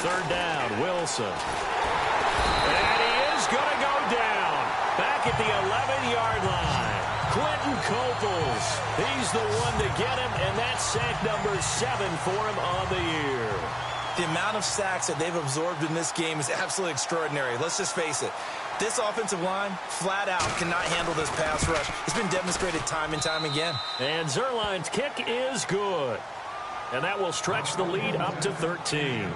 3rd down, Wilson. And he is going to go down. Back at the 11-yard line. Quentin Coples. He's the one to get him, and that's sack number 7 for him on the year. The amount of sacks that they've absorbed in this game is absolutely extraordinary. Let's just face it. This offensive line, flat out, cannot handle this pass rush. It's been demonstrated time and time again. And Zuerlein's kick is good. And that will stretch the lead up to 13.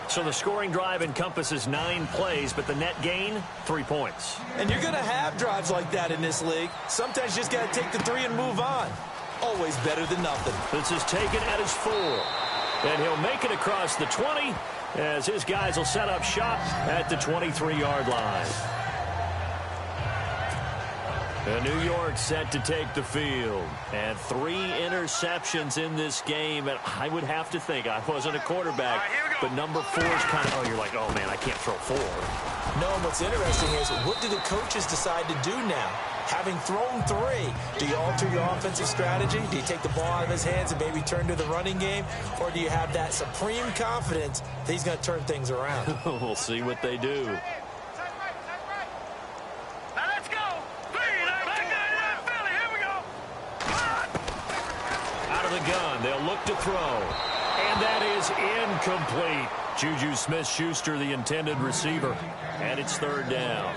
So the scoring drive encompasses 9 plays, but the net gain, 3 points. And you're going to have drives like that in this league. Sometimes you just got to take the 3 and move on. Always better than nothing. This is taken at his 4. And he'll make it across the 20 as his guys will set up shop at the 23-yard line. And New York set to take the field. And 3 interceptions in this game. And I would have to think, I wasn't a quarterback, but number 4 is kind of, you're like, oh, man, I can't throw 4. No, and what's interesting is, what do the coaches decide to do now? Having thrown 3, do you alter your offensive strategy? Do you take the ball out of his hands and maybe turn to the running game? Or do you have that supreme confidence that he's going to turn things around? We'll see what they do. Now let's go. 3, back 99 Philly. Here we go. Out of the gun, they'll look to throw. And that is incomplete. Juju Smith-Schuster, the intended receiver. And it's 3rd down.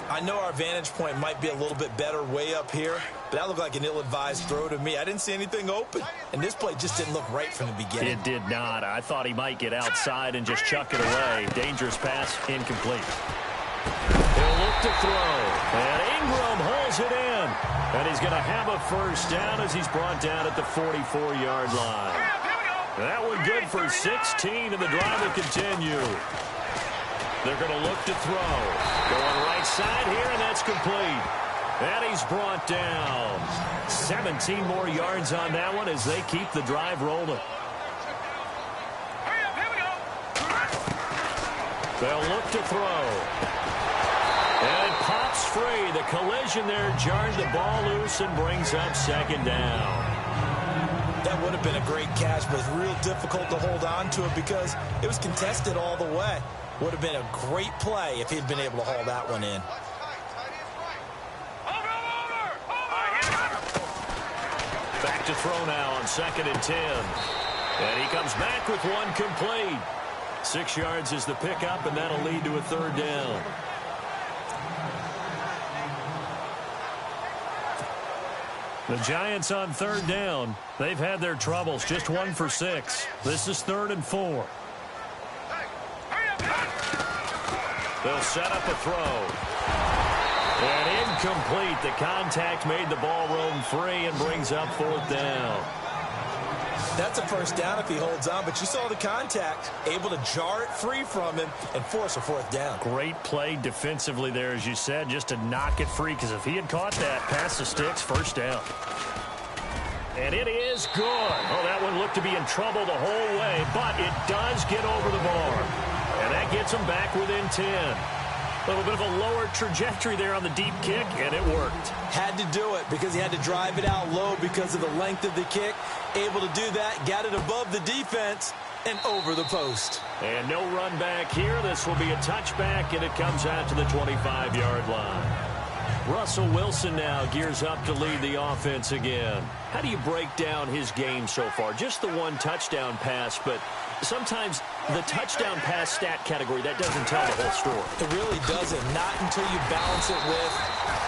I know our vantage point might be a little bit better way up here, but that looked like an ill-advised throw to me. I didn't see anything open, and this play just didn't look right from the beginning. It did not. I thought he might get outside and just chuck it away. Dangerous pass, incomplete. He'll look to throw, and Ingram holds it in. And he's going to have a 1st down as he's brought down at the 44-yard line. That one good for 16, and the drive will continue. They're going to look to throw. Going right side here, and that's complete. And he's brought down. 17 more yards on that one as they keep the drive rolling. They'll look to throw. And it pops free. The collision there jarred the ball loose and brings up 2nd down. That would have been a great catch, but it's real difficult to hold on to it because it was contested all the way. Would have been a great play if he'd been able to haul that one in. Back to throw now on 2nd and 10. And he comes back with one complete. 6 yards is the pickup, and that'll lead to a 3rd down. The Giants on 3rd down. They've had their troubles, just 1 for 6. This is 3rd and 4. They'll set up a throw. And incomplete. The contact made the ball roam free and brings up 4th down. That's a first down if he holds on, but you saw the contact, able to jar it free from him and force a fourth down. Great play defensively there, as you said, just to knock it free, because if he had caught that, pass the sticks, first down. And it is good. Oh, that one looked to be in trouble the whole way, but it does get over the bar. And that gets him back within 10. A little bit of a lower trajectory there on the deep kick, and it worked. Had to do it because he had to drive it out low because of the length of the kick. Able to do that, got it above the defense, and over the post. And no run back here. This will be a touchback, and it comes out to the 25-yard line. Russell Wilson now gears up to lead the offense again. How do you break down his game so far? Just the one touchdown pass, but sometimes the touchdown pass stat category, that doesn't tell the whole story. It really doesn't, not until you balance it with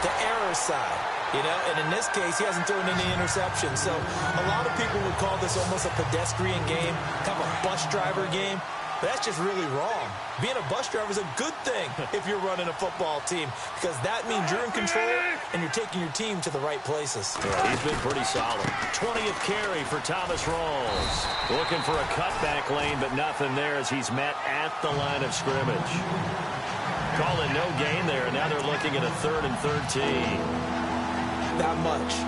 the error side. You know, and in this case, he hasn't thrown any interceptions. So a lot of people would call this almost a pedestrian game, kind of a bus driver game. But that's just really wrong. Being a bus driver is a good thing if you're running a football team, because that means you're in control and you're taking your team to the right places. Yeah, he's been pretty solid. 20th carry for Thomas Rawls. Looking for a cutback lane, but nothing there as he's met at the line of scrimmage. Calling no gain there, and now they're looking at a 3rd and 13. That much.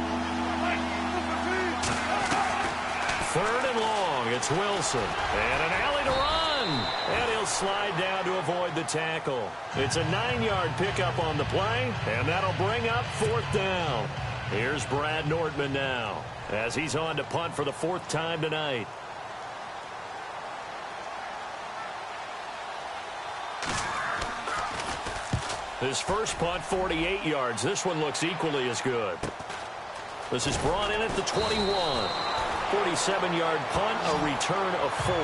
3rd and long. It's Wilson. And an alley to run. And he'll slide down to avoid the tackle. It's a 9-yard pickup on the play, and that'll bring up 4th down. Here's Brad Nordman now as he's on to punt for the 4th time tonight. His first punt, 48 yards. This one looks equally as good. This is brought in at the 21. 47-yard punt, a return of 4.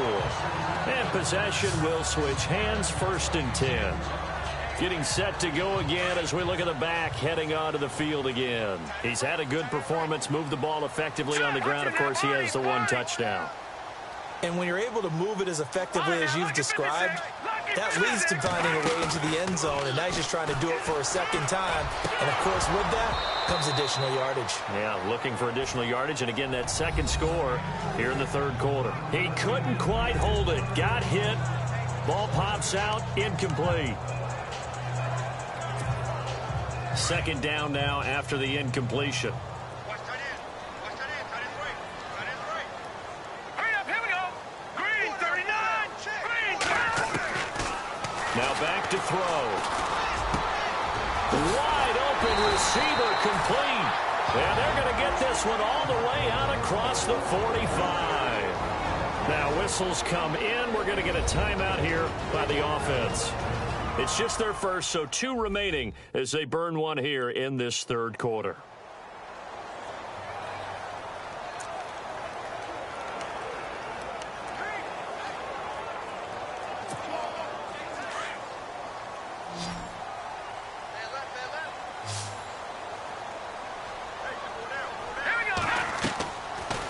And possession will switch hands, 1st and 10. Getting set to go again as we look at the back, heading onto the field again. He's had a good performance, moved the ball effectively on the ground. Of course, he has the 1 touchdown. And when you're able to move it as effectively as you've described, that leads to finding a way into the end zone, and now he's just trying to do it for a second time. And, of course, with that comes additional yardage. Yeah, looking for additional yardage, and again, that second score here in the 3rd quarter. He couldn't quite hold it. Got hit. Ball pops out. Incomplete. 2nd down now after the incompletion. Now back to throw. Wide open receiver complete. And they're going to get this one all the way out across the 45. Now whistles come in. We're going to get a timeout here by the offense. It's just their first, so 2 remaining as they burn one here in this 3rd quarter.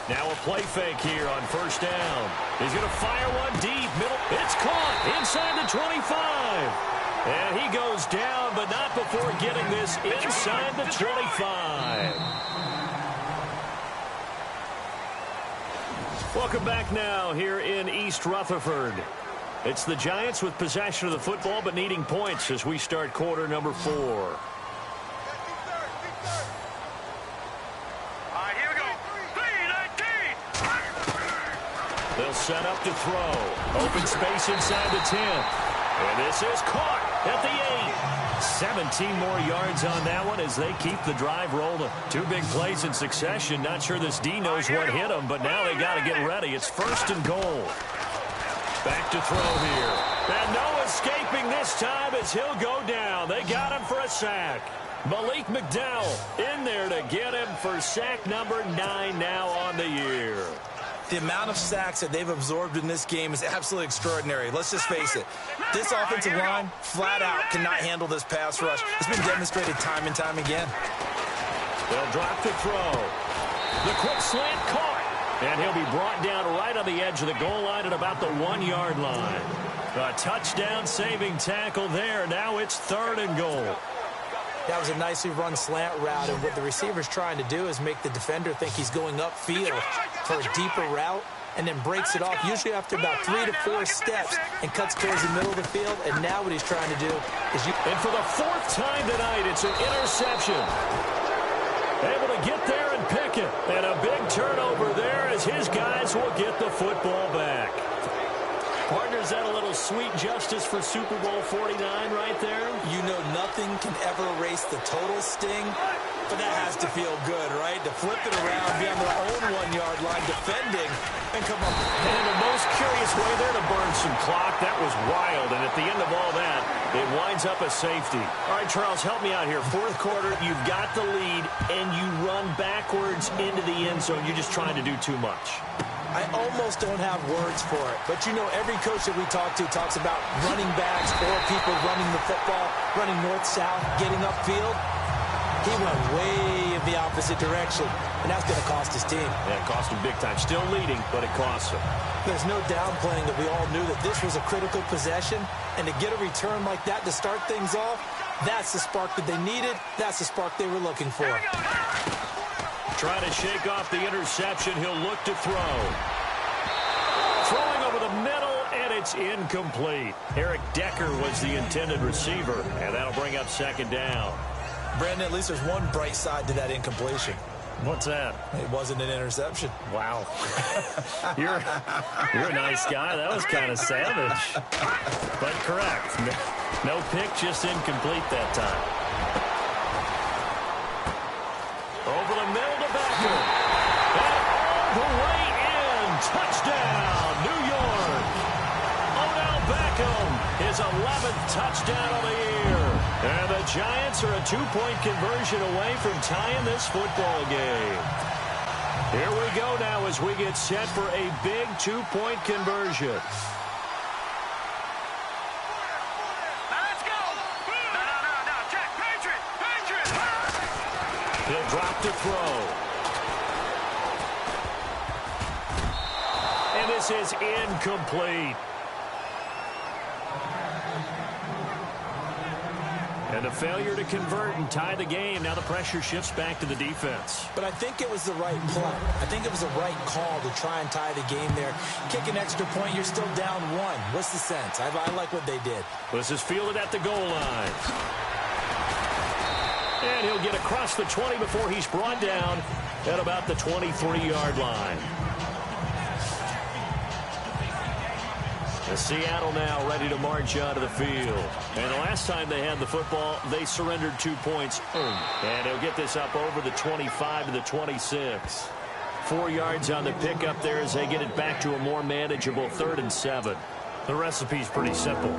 Now a play fake here on 1st down. He's going to fire one deep. Middle. It's caught inside the 25. And he goes down, but not before getting this inside the 25. Welcome back now here in East Rutherford. It's the Giants with possession of the football, but needing points as we start quarter number 4. They'll set up to throw. Open space inside the 10. And this is caught at the 8. 17 more yards on that one as they keep the drive rolling. 2 big plays in succession. Not sure this D knows what hit him, but now they got to get ready. It's 1st and goal. Back to throw here. And no escaping this time as he'll go down. They got him for a sack. Malik McDowell in there to get him for sack number 9 now on the year. The amount of sacks that they've absorbed in this game is absolutely extraordinary. Let's just face it. This offensive line, flat out, cannot handle this pass rush. It's been demonstrated time and time again. They'll drop to throw. The quick slant caught. And he'll be brought down right on the edge of the goal line at about the 1-yard line. A touchdown saving tackle there. Now it's 3rd and goal. That was a nicely run slant route, and what the receiver's trying to do is make the defender think he's going upfield for a deeper route, and then breaks it off, usually after about 3 to 4 steps, and cuts towards the middle of the field. And now what he's trying to do is And for the 4th time tonight, it's an interception. Able to get there and pick it. And a big turnover there as his guys will get the football back. Partner, is that a little sweet justice for Super Bowl 49 right there? You know nothing can ever erase the total sting, but that has to feel good, right? To flip it around, be on their own 1-yard line defending, and come up. And the most curious way there to burn some clock. That was wild. And at the end of all that, it winds up a safety. All right, Charles, help me out here. 4th quarter, you've got the lead, and you run backwards into the end zone. You're just trying to do too much. I almost don't have words for it. But, you know, every coach that we talk to talks about running backs or people running the football, running north-south, getting upfield. He went way in the opposite direction, and that's going to cost his team. Yeah, it cost him big time. Still leading, but it costs him. There's no downplaying that we all knew that this was a critical possession, and to get a return like that to start things off, that's the spark that they needed. That's the spark they were looking for. Trying to shake off the interception. He'll look to throw. Throwing over the middle, and it's incomplete. Eric Decker was the intended receiver, and that'll bring up 2nd down. Brandon, at least there's one bright side to that incompletion. What's that? It wasn't an interception. Wow. You're a nice guy. That was kind of savage. But correct. No pick, just incomplete that time. Over the middle to Becker. And all the way in. Touchdown, New York. Odell Beckham, his 11th touchdown of the year. And the Giants are a 2-point conversion away from tying this football game. Here we go now as we get set for a big 2-point conversion. He'll drop to throw. And this is incomplete. And a failure to convert and tie the game. Now the pressure shifts back to the defense. But I think it was the right play. I think it was the right call to try and tie the game there. Kick an extra point, you're still down 1. What's the sense? I like what they did. This is fielded at the goal line. And he'll get across the 20 before he's brought down at about the 23-yard line. The Seattle now ready to march onto the field. And the last time they had the football, they surrendered 2 points. And he'll get this up over the 25 to the 26. 4 yards on the pickup there as they get it back to a more manageable 3rd and 7. The recipe's pretty simple.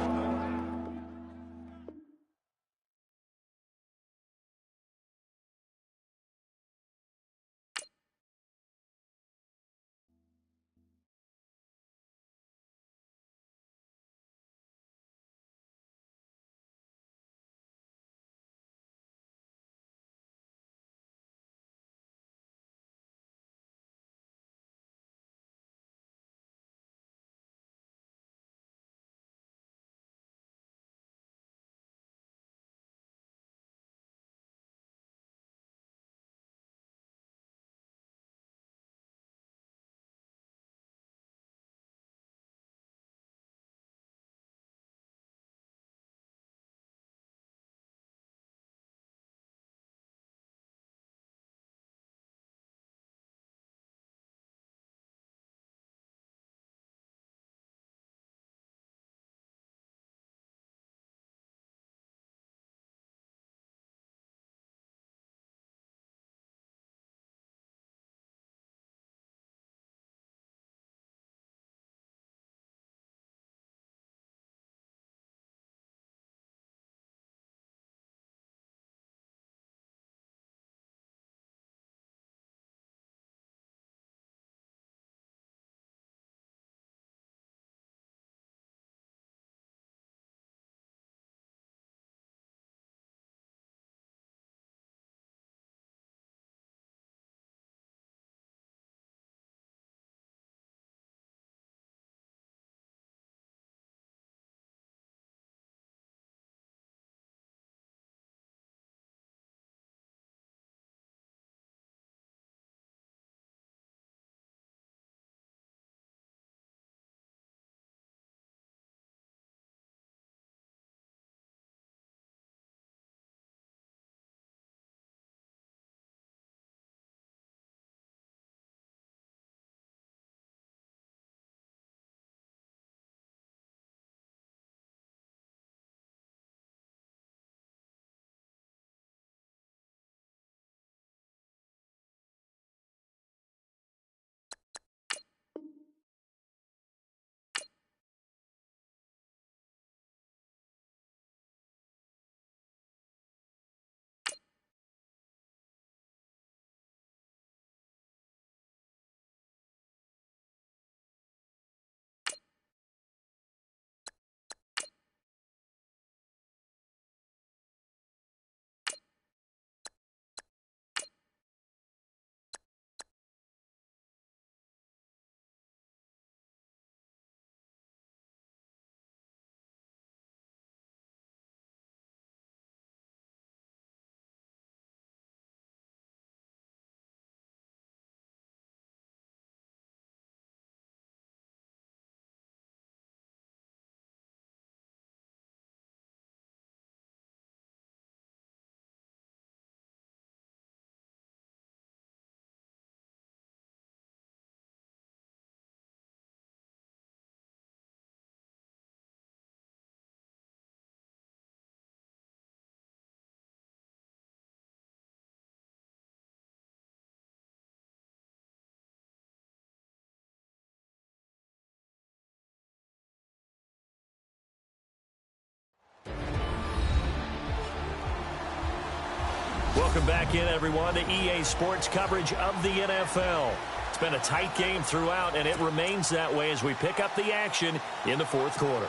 Welcome back in, everyone, to EA Sports coverage of the NFL. It's been a tight game throughout, and it remains that way as we pick up the action in the fourth quarter.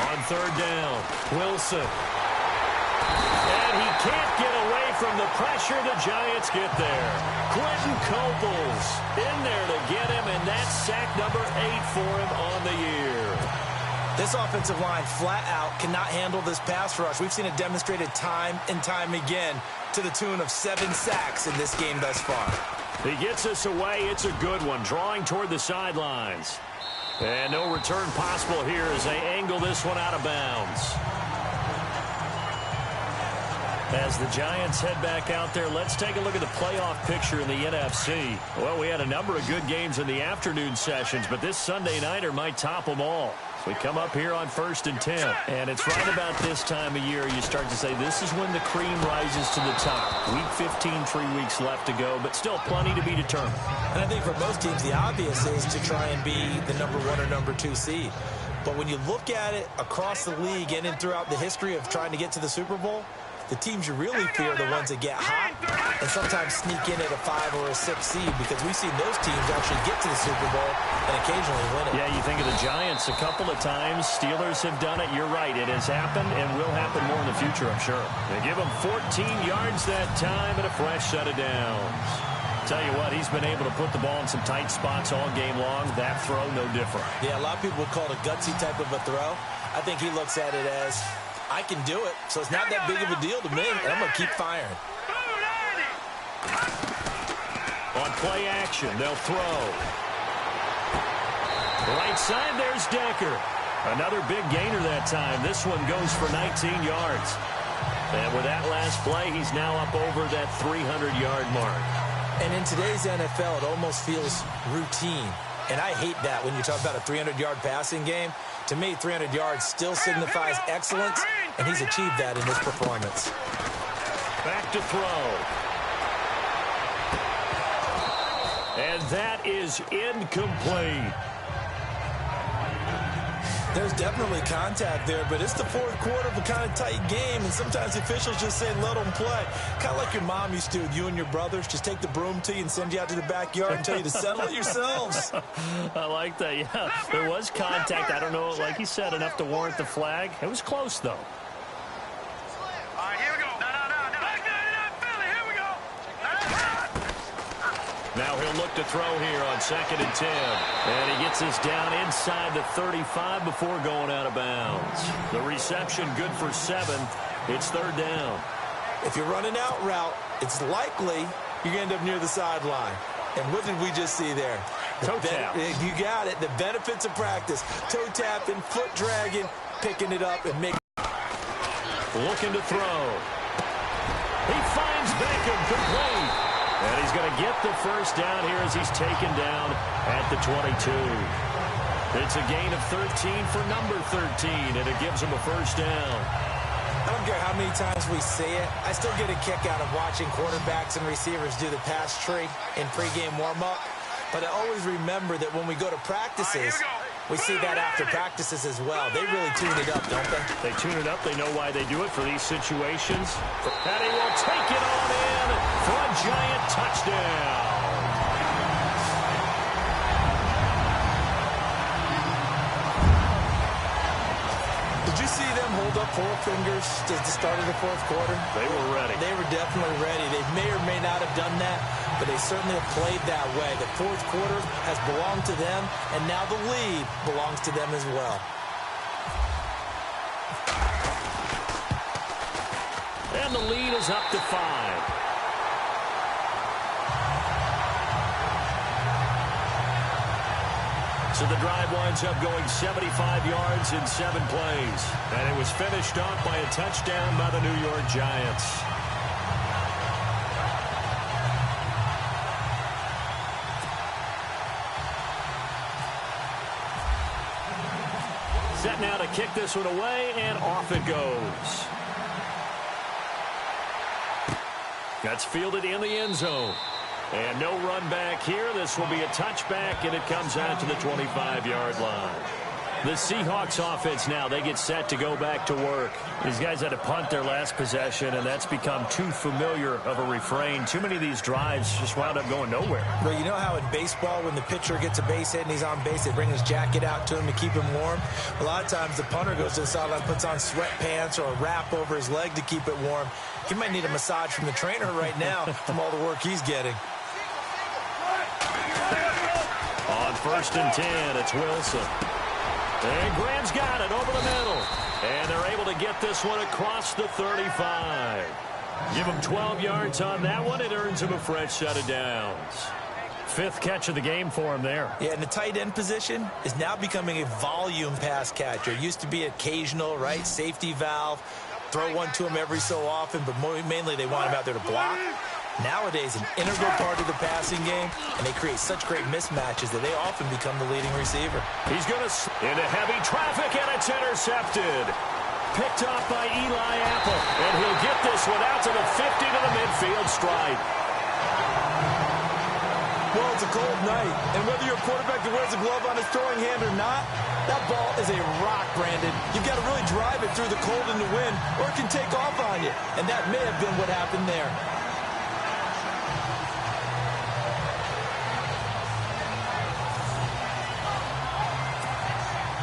On third down, Wilson. And he can't get away from the pressure. The Giants get there. Quentin Coples in there to get him, and that's sack number 8 for him on the year. This offensive line flat out cannot handle this pass rush. We've seen it demonstrated time and time again to the tune of 7 sacks in this game thus far. He gets us away. It's a good one, drawing toward the sidelines. And no return possible here as they angle this one out of bounds. As the Giants head back out there, let's take a look at the playoff picture in the NFC. Well, we had a number of good games in the afternoon sessions, but this Sunday nighter might top them all. So we come up here on 1st and 10, and it's right about this time of year you start to say this is when the cream rises to the top. Week 15, 3 weeks left to go, but still plenty to be determined. And I think for most teams, the obvious is to try and be the number 1 or number 2 seed. But when you look at it across the league and throughout the history of trying to get to the Super Bowl, the teams you really fear are the ones that get hot and sometimes sneak in at a 5 or a 6 seed, because we've seen those teams actually get to the Super Bowl and occasionally win it. Yeah, you think of the Giants a couple of times. Steelers have done it. You're right. It has happened and will happen more in the future, I'm sure. They give him 14 yards that time and a fresh set of downs. Tell you what, he's been able to put the ball in some tight spots all game long. That throw, no different. Yeah, a lot of people would call it a gutsy type of a throw. I think he looks at it as, I can do it, so it's not that big of a deal to me, and I'm going to keep firing. On play action, they'll throw. Right side, there's Decker. Another big gainer that time. This one goes for 19 yards. And with that last play, he's now up over that 300-yard mark. And in today's NFL, it almost feels routine. And I hate that when you talk about a 300-yard passing game. To me, 300 yards still signifies excellence, and he's achieved that in this performance. Back to throw. And that is incomplete. There's definitely contact there, but it's the fourth quarter of a kind of tight game, and sometimes officials just say, let them play. Kind of like your mom used to with you and your brothers. Just take the broom to you and send you out to the backyard and tell you to settle it yourselves. I like that, yeah. There was contact. I don't know, like he said, enough to warrant the flag. It was close, though. All right, here we go. No. Back 99 Philly, here we go. Now he'll look to throw here on 2nd and 10. And he gets us down inside the 35 before going out of bounds. The reception good for 7. It's 3rd down. If you're running out route, it's likely you're going to end up near the sideline. And what did we just see there? Toe tap. You got it. The benefits of practice. Toe tapping, foot dragging, picking it up, and making. Looking to throw. He finds Beckham complete. And he's going to get the first down here as he's taken down at the 22. It's a gain of 13 for number 13, and it gives him a first down. I don't care how many times we see it. I still get a kick out of watching quarterbacks and receivers do the pass tree in pregame warm-up. But I always remember that when we go to practices, we see that after practices as well. They really tune it up, don't they? They tune it up. They know why they do it for these situations. And he will take it on in for a giant touchdown. Did you see them hold up 4 fingers at the start of the fourth quarter? They were ready. They were definitely ready. They may or may not have done that, but they certainly have played that way. The fourth quarter has belonged to them, and now the lead belongs to them as well. And the lead is up to 5. So the drive winds up going 75 yards in 7 plays. And it was finished off by a touchdown by the New York Giants. Set now to kick this one away, and off it goes. That's fielded in the end zone. And no run back here. This will be a touchback, and it comes out to the 25-yard line. The Seahawks offense now, they get set to go back to work. These guys had to punt their last possession, and that's become too familiar of a refrain. Too many of these drives just wound up going nowhere. Well, you know how in baseball when the pitcher gets a base hit and he's on base, they bring his jacket out to him to keep him warm? A lot of times the punter goes to the sideline, puts on sweatpants or a wrap over his leg to keep it warm. He might need a massage from the trainer right now from all the work he's getting. On 1st and 10, it's Wilson. And Graham's got it over the middle. And they're able to get this one across the 35. Give him 12 yards on that one. It earns him a fresh set of downs. 5th catch of the game for him there. Yeah, and the tight end position is now becoming a volume pass catcher. It used to be occasional, right? Safety valve. Throw one to him every so often, but mainly they want him out there to block. Nowadays, an integral part of the passing game, and they create such great mismatches that they often become the leading receiver. He's going to into heavy traffic, and it's intercepted. Picked off by Eli Apple, and he'll get this one out to the 50 to the midfield stripe. Well, it's a cold night, and whether you're a quarterback that wears a glove on his throwing hand or not, that ball is a rock, Brandon. You've got to really drive it through the cold and the wind, or it can take off on you, and that may have been what happened there.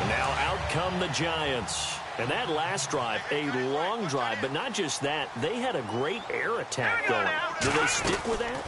Now out come the Giants. And that last drive, a long drive, but not just that. They had a great air attack going. Do they stick with that?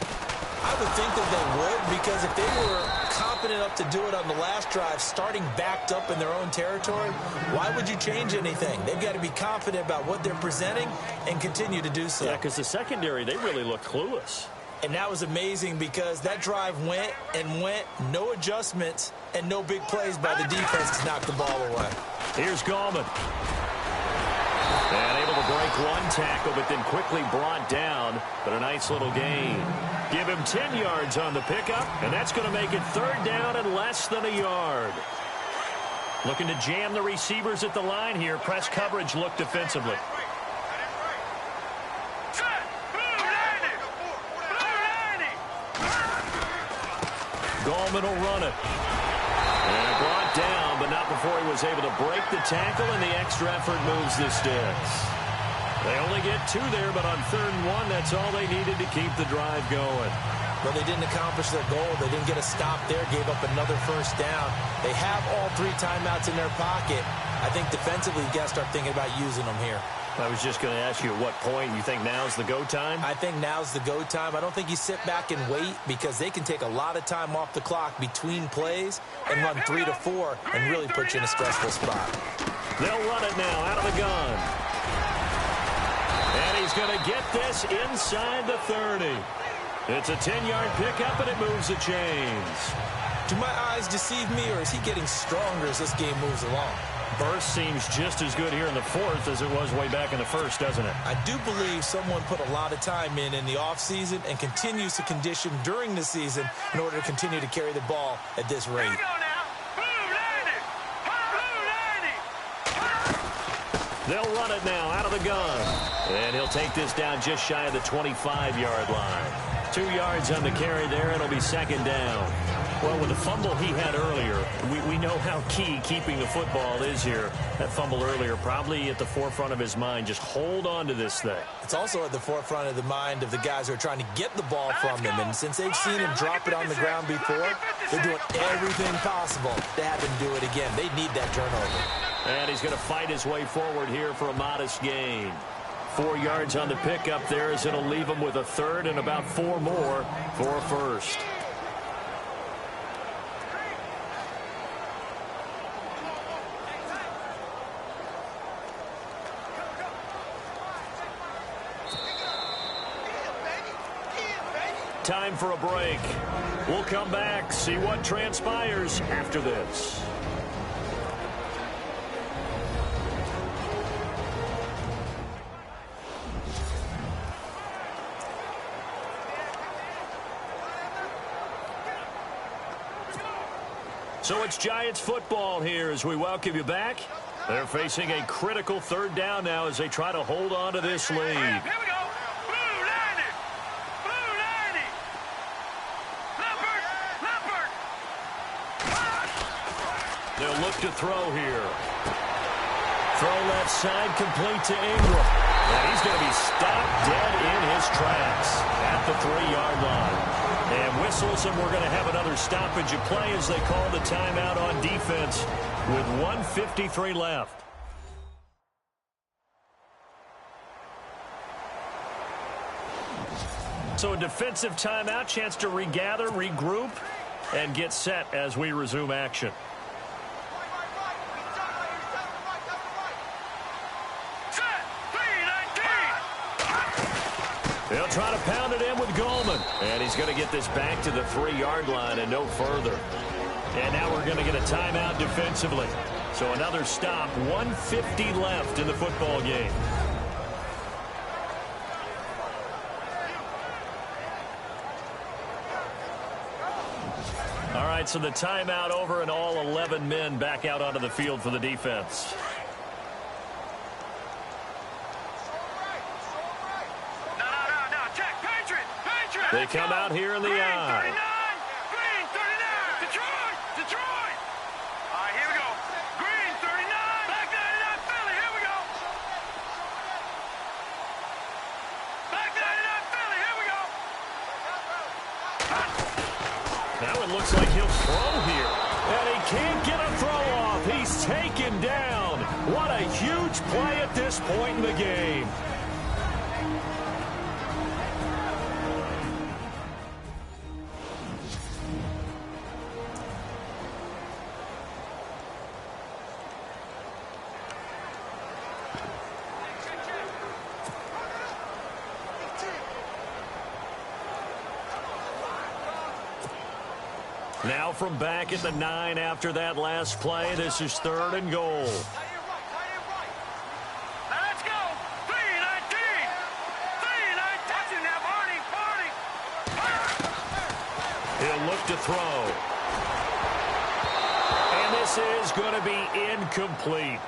I would think that they would, because if they were confident enough to do it on the last drive, starting backed up in their own territory, why would you change anything? They've got to be confident about what they're presenting and continue to do so. Yeah, because the secondary, they really look clueless. And that was amazing because that drive went and went, no adjustments, and no big plays by the defense to knock the ball away. Here's Gallman. And able to break one tackle, but then quickly brought down. But a nice little gain. Give him 10 yards on the pickup, and that's going to make it 3rd down and less than a yard. Looking to jam the receivers at the line here. Press coverage look defensively. Gallman will run it. And brought down, but not before he was able to break the tackle, and the extra effort moves the sticks. They only get 2 there, but on 3rd and 1, that's all they needed to keep the drive going. Well, they didn't accomplish their goal. They didn't get a stop there, gave up another 1st down. They have all 3 timeouts in their pocket. I think defensively, you got to start thinking about using them here. I was just going to ask you at what point you think now's the go time? I think now's the go time. I don't think you sit back and wait, because they can take a lot of time off the clock between plays and run 3 to 4 and really put you in a stressful spot. They'll run it now out of the gun. And he's going to get this inside the 30. It's a 10-yard pickup, and it moves the chains. Do my eyes deceive me, or is he getting stronger as this game moves along? Burst seems just as good here in the 4th as it was way back in the 1st, doesn't it? I do believe someone put a lot of time in the offseason and continues to condition during the season in order to continue to carry the ball at this rate. They'll run it now out of the gun. And he'll take this down just shy of the 25-yard line. 2 yards on the carry there. It'll be 2nd down. Well, with the fumble he had earlier, we know how key keeping the football is here. That fumble earlier probably at the forefront of his mind. Just hold on to this thing. It's also at the forefront of the mind of the guys who are trying to get the ball from him. And since they've seen him drop it on the ground before, they're doing everything possible to have him do it again. They need that turnover. And he's going to fight his way forward here for a modest gain. 4 yards on the pickup there, as it'll leave him with a 3rd and about 4 more for a 1st. Time for a break. We'll come back, see what transpires after this. So it's Giants football here as we welcome you back. They're facing a critical 3rd down now as they try to hold on to this lead. Here we go. Blue 90. Blue 90. They'll look to throw here. Throw left side, complete to Ingram. And he's going to be stopped dead in his tracks at the 3-yard line. And whistles, and we're going to have another stoppage of play as they call the timeout on defense with 1:53 left. So a defensive timeout, chance to regather, regroup, and get set as we resume action. They'll try to pound it in with Goldman. And he's going to get this back to the 3-yard line and no further. And now we're going to get a timeout defensively. So another stop, 1:50 left in the football game. All right, so the timeout over and all 11 men back out onto the field for the defense. They come out here in the eye. Green 39. Detroit. All right, here we go. Green 39. Back 99 Philly. Here we go. Back 99 Philly. Here we go. Now it looks like he'll throw here. And he can't get a throw off. He's taken down. What a huge play at this point in the game. Now from back at the 9 after that last play, this is 3rd and goal. Now let's go. 3-19. 3-19. Touching now, Barney. He'll look to throw. And this is going to be incomplete.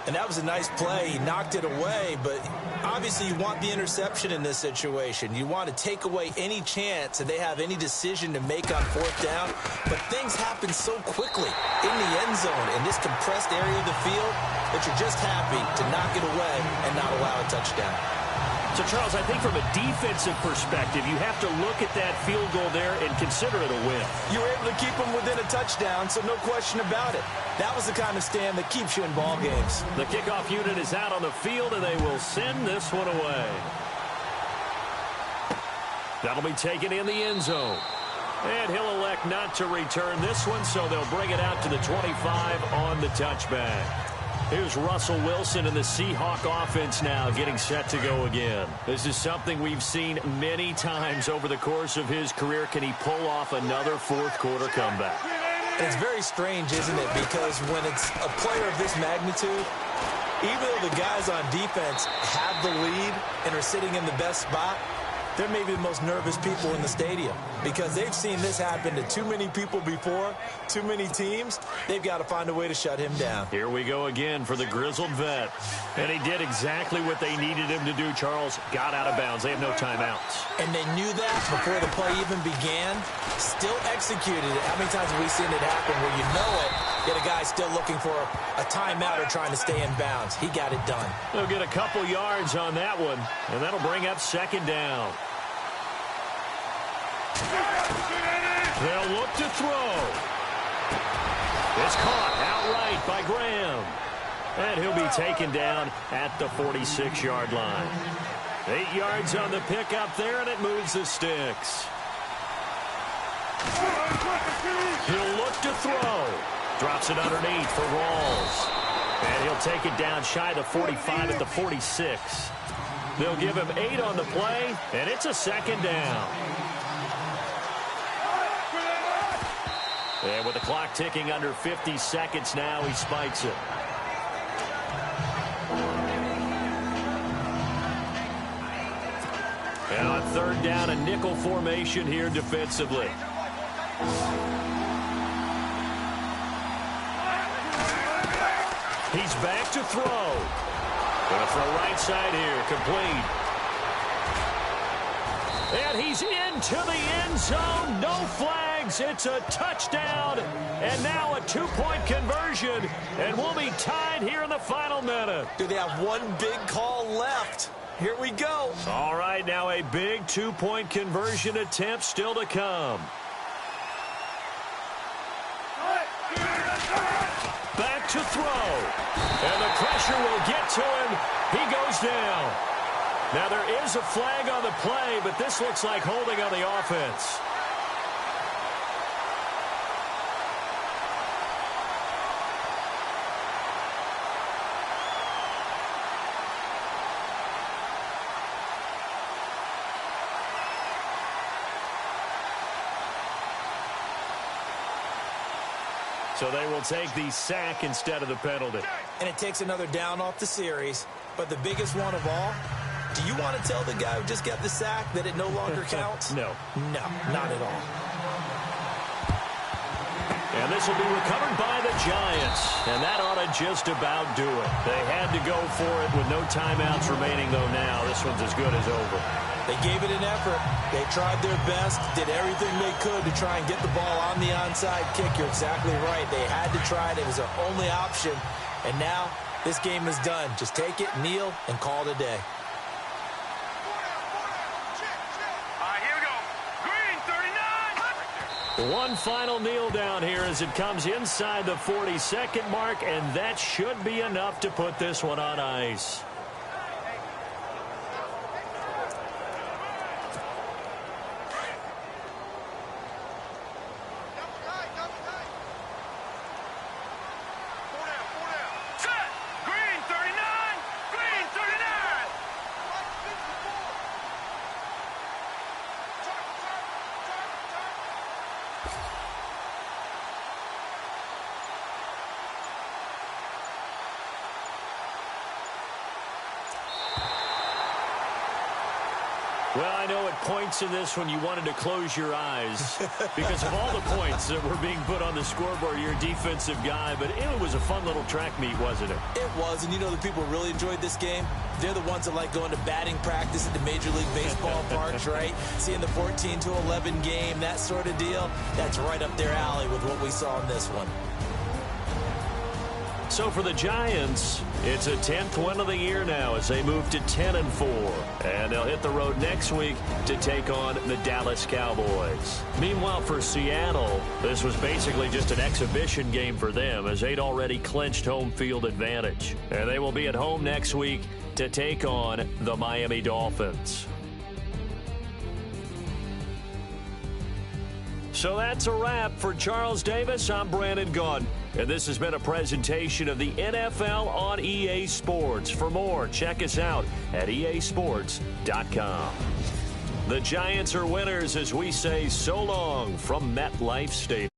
And that was a nice play. He knocked it away, but obviously you want the interception in this situation. You want to take away any chance that they have any decision to make on 4th down. But things happen so quickly in the end zone in this compressed area of the field that you're just happy to knock it away and not allow a touchdown. So, Charles, I think from a defensive perspective, you have to look at that field goal there and consider it a win. You were able to keep them within a touchdown, so no question about it. That was the kind of stand that keeps you in ball games. The kickoff unit is out on the field, and they will send this one away. That'll be taken in the end zone. And he'll elect not to return this one, so they'll bring it out to the 25 on the touchback. Here's Russell Wilson in the Seahawk offense now getting set to go again. This is something we've seen many times over the course of his career. Can he pull off another 4th quarter comeback? And it's very strange, isn't it? Because when it's a player of this magnitude, even though the guys on defense have the lead and are sitting in the best spot, they're maybe the most nervous people in the stadium because they've seen this happen to too many people before, too many teams. They've got to find a way to shut him down. Here we go again for the grizzled vet. And he did exactly what they needed him to do, Charles. Got out of bounds. They have no timeouts. And they knew that before the play even began. Still executed it. How many times have we seen it happen where you know it, yet a guy still looking for a timeout or trying to stay in bounds? He got it done. They'll get a couple yards on that one, and that'll bring up 2nd down. They'll look to throw. It's caught outright by Graham. And he'll be taken down at the 46-yard line. 8 yards on the pickup there, and it moves the sticks. He'll look to throw. Drops it underneath for Rawls. And he'll take it down shy of the 45 at the 46. They'll give him 8 on the play, and it's a 2nd down. And with the clock ticking under 50 seconds now, he spikes it. And on 3rd down, a nickel formation here defensively. He's back to throw. Gonna throw right side here, complete. And he's into the end zone. No flags. It's a touchdown. And now a two-point conversion. And we'll be tied here in the final minute. Do they have one big call left? Here we go. All right, now a big two-point conversion attempt still to come. Back to throw. And the pressure will get to him. He goes down. Now there is a flag on the play, but this looks like holding on the offense. So they will take the sack instead of the penalty. And it takes another down off the series. But the biggest one of all, do you want to tell the guy who just got the sack that it no longer counts? No. No, not at all. And this will be recovered by the Giants. And that ought to just about do it. They had to go for it with no timeouts remaining, though, now. This one's as good as over. They gave it an effort. They tried their best, did everything they could to try and get the ball on the onside kick. You're exactly right. They had to try it. It was their only option. And now this game is done. Just take it, kneel, and call it a day. One final kneel down here as it comes inside the 40-second mark, and that should be enough to put this one on ice. Well, I know at points in this when you wanted to close your eyes because of all the points that were being put on the scoreboard. You're a defensive guy, but it was a fun little track meet, wasn't it? It was, and you know the people who really enjoyed this game? They're the ones that like going to batting practice at the Major League Baseball parks, right? Seeing the 14-11 game, that sort of deal. That's right up their alley with what we saw in this one. So for the Giants, it's a 10th win of the year now as they move to 10-4. And they'll hit the road next week to take on the Dallas Cowboys. Meanwhile, for Seattle, this was basically just an exhibition game for them as they'd already clinched home field advantage. And they will be at home next week to take on the Miami Dolphins. So that's a wrap. For Charles Davis, I'm Brandon Gaudin. And this has been a presentation of the NFL on EA Sports. For more, check us out at easports.com. The Giants are winners as we say so long from MetLife Stadium.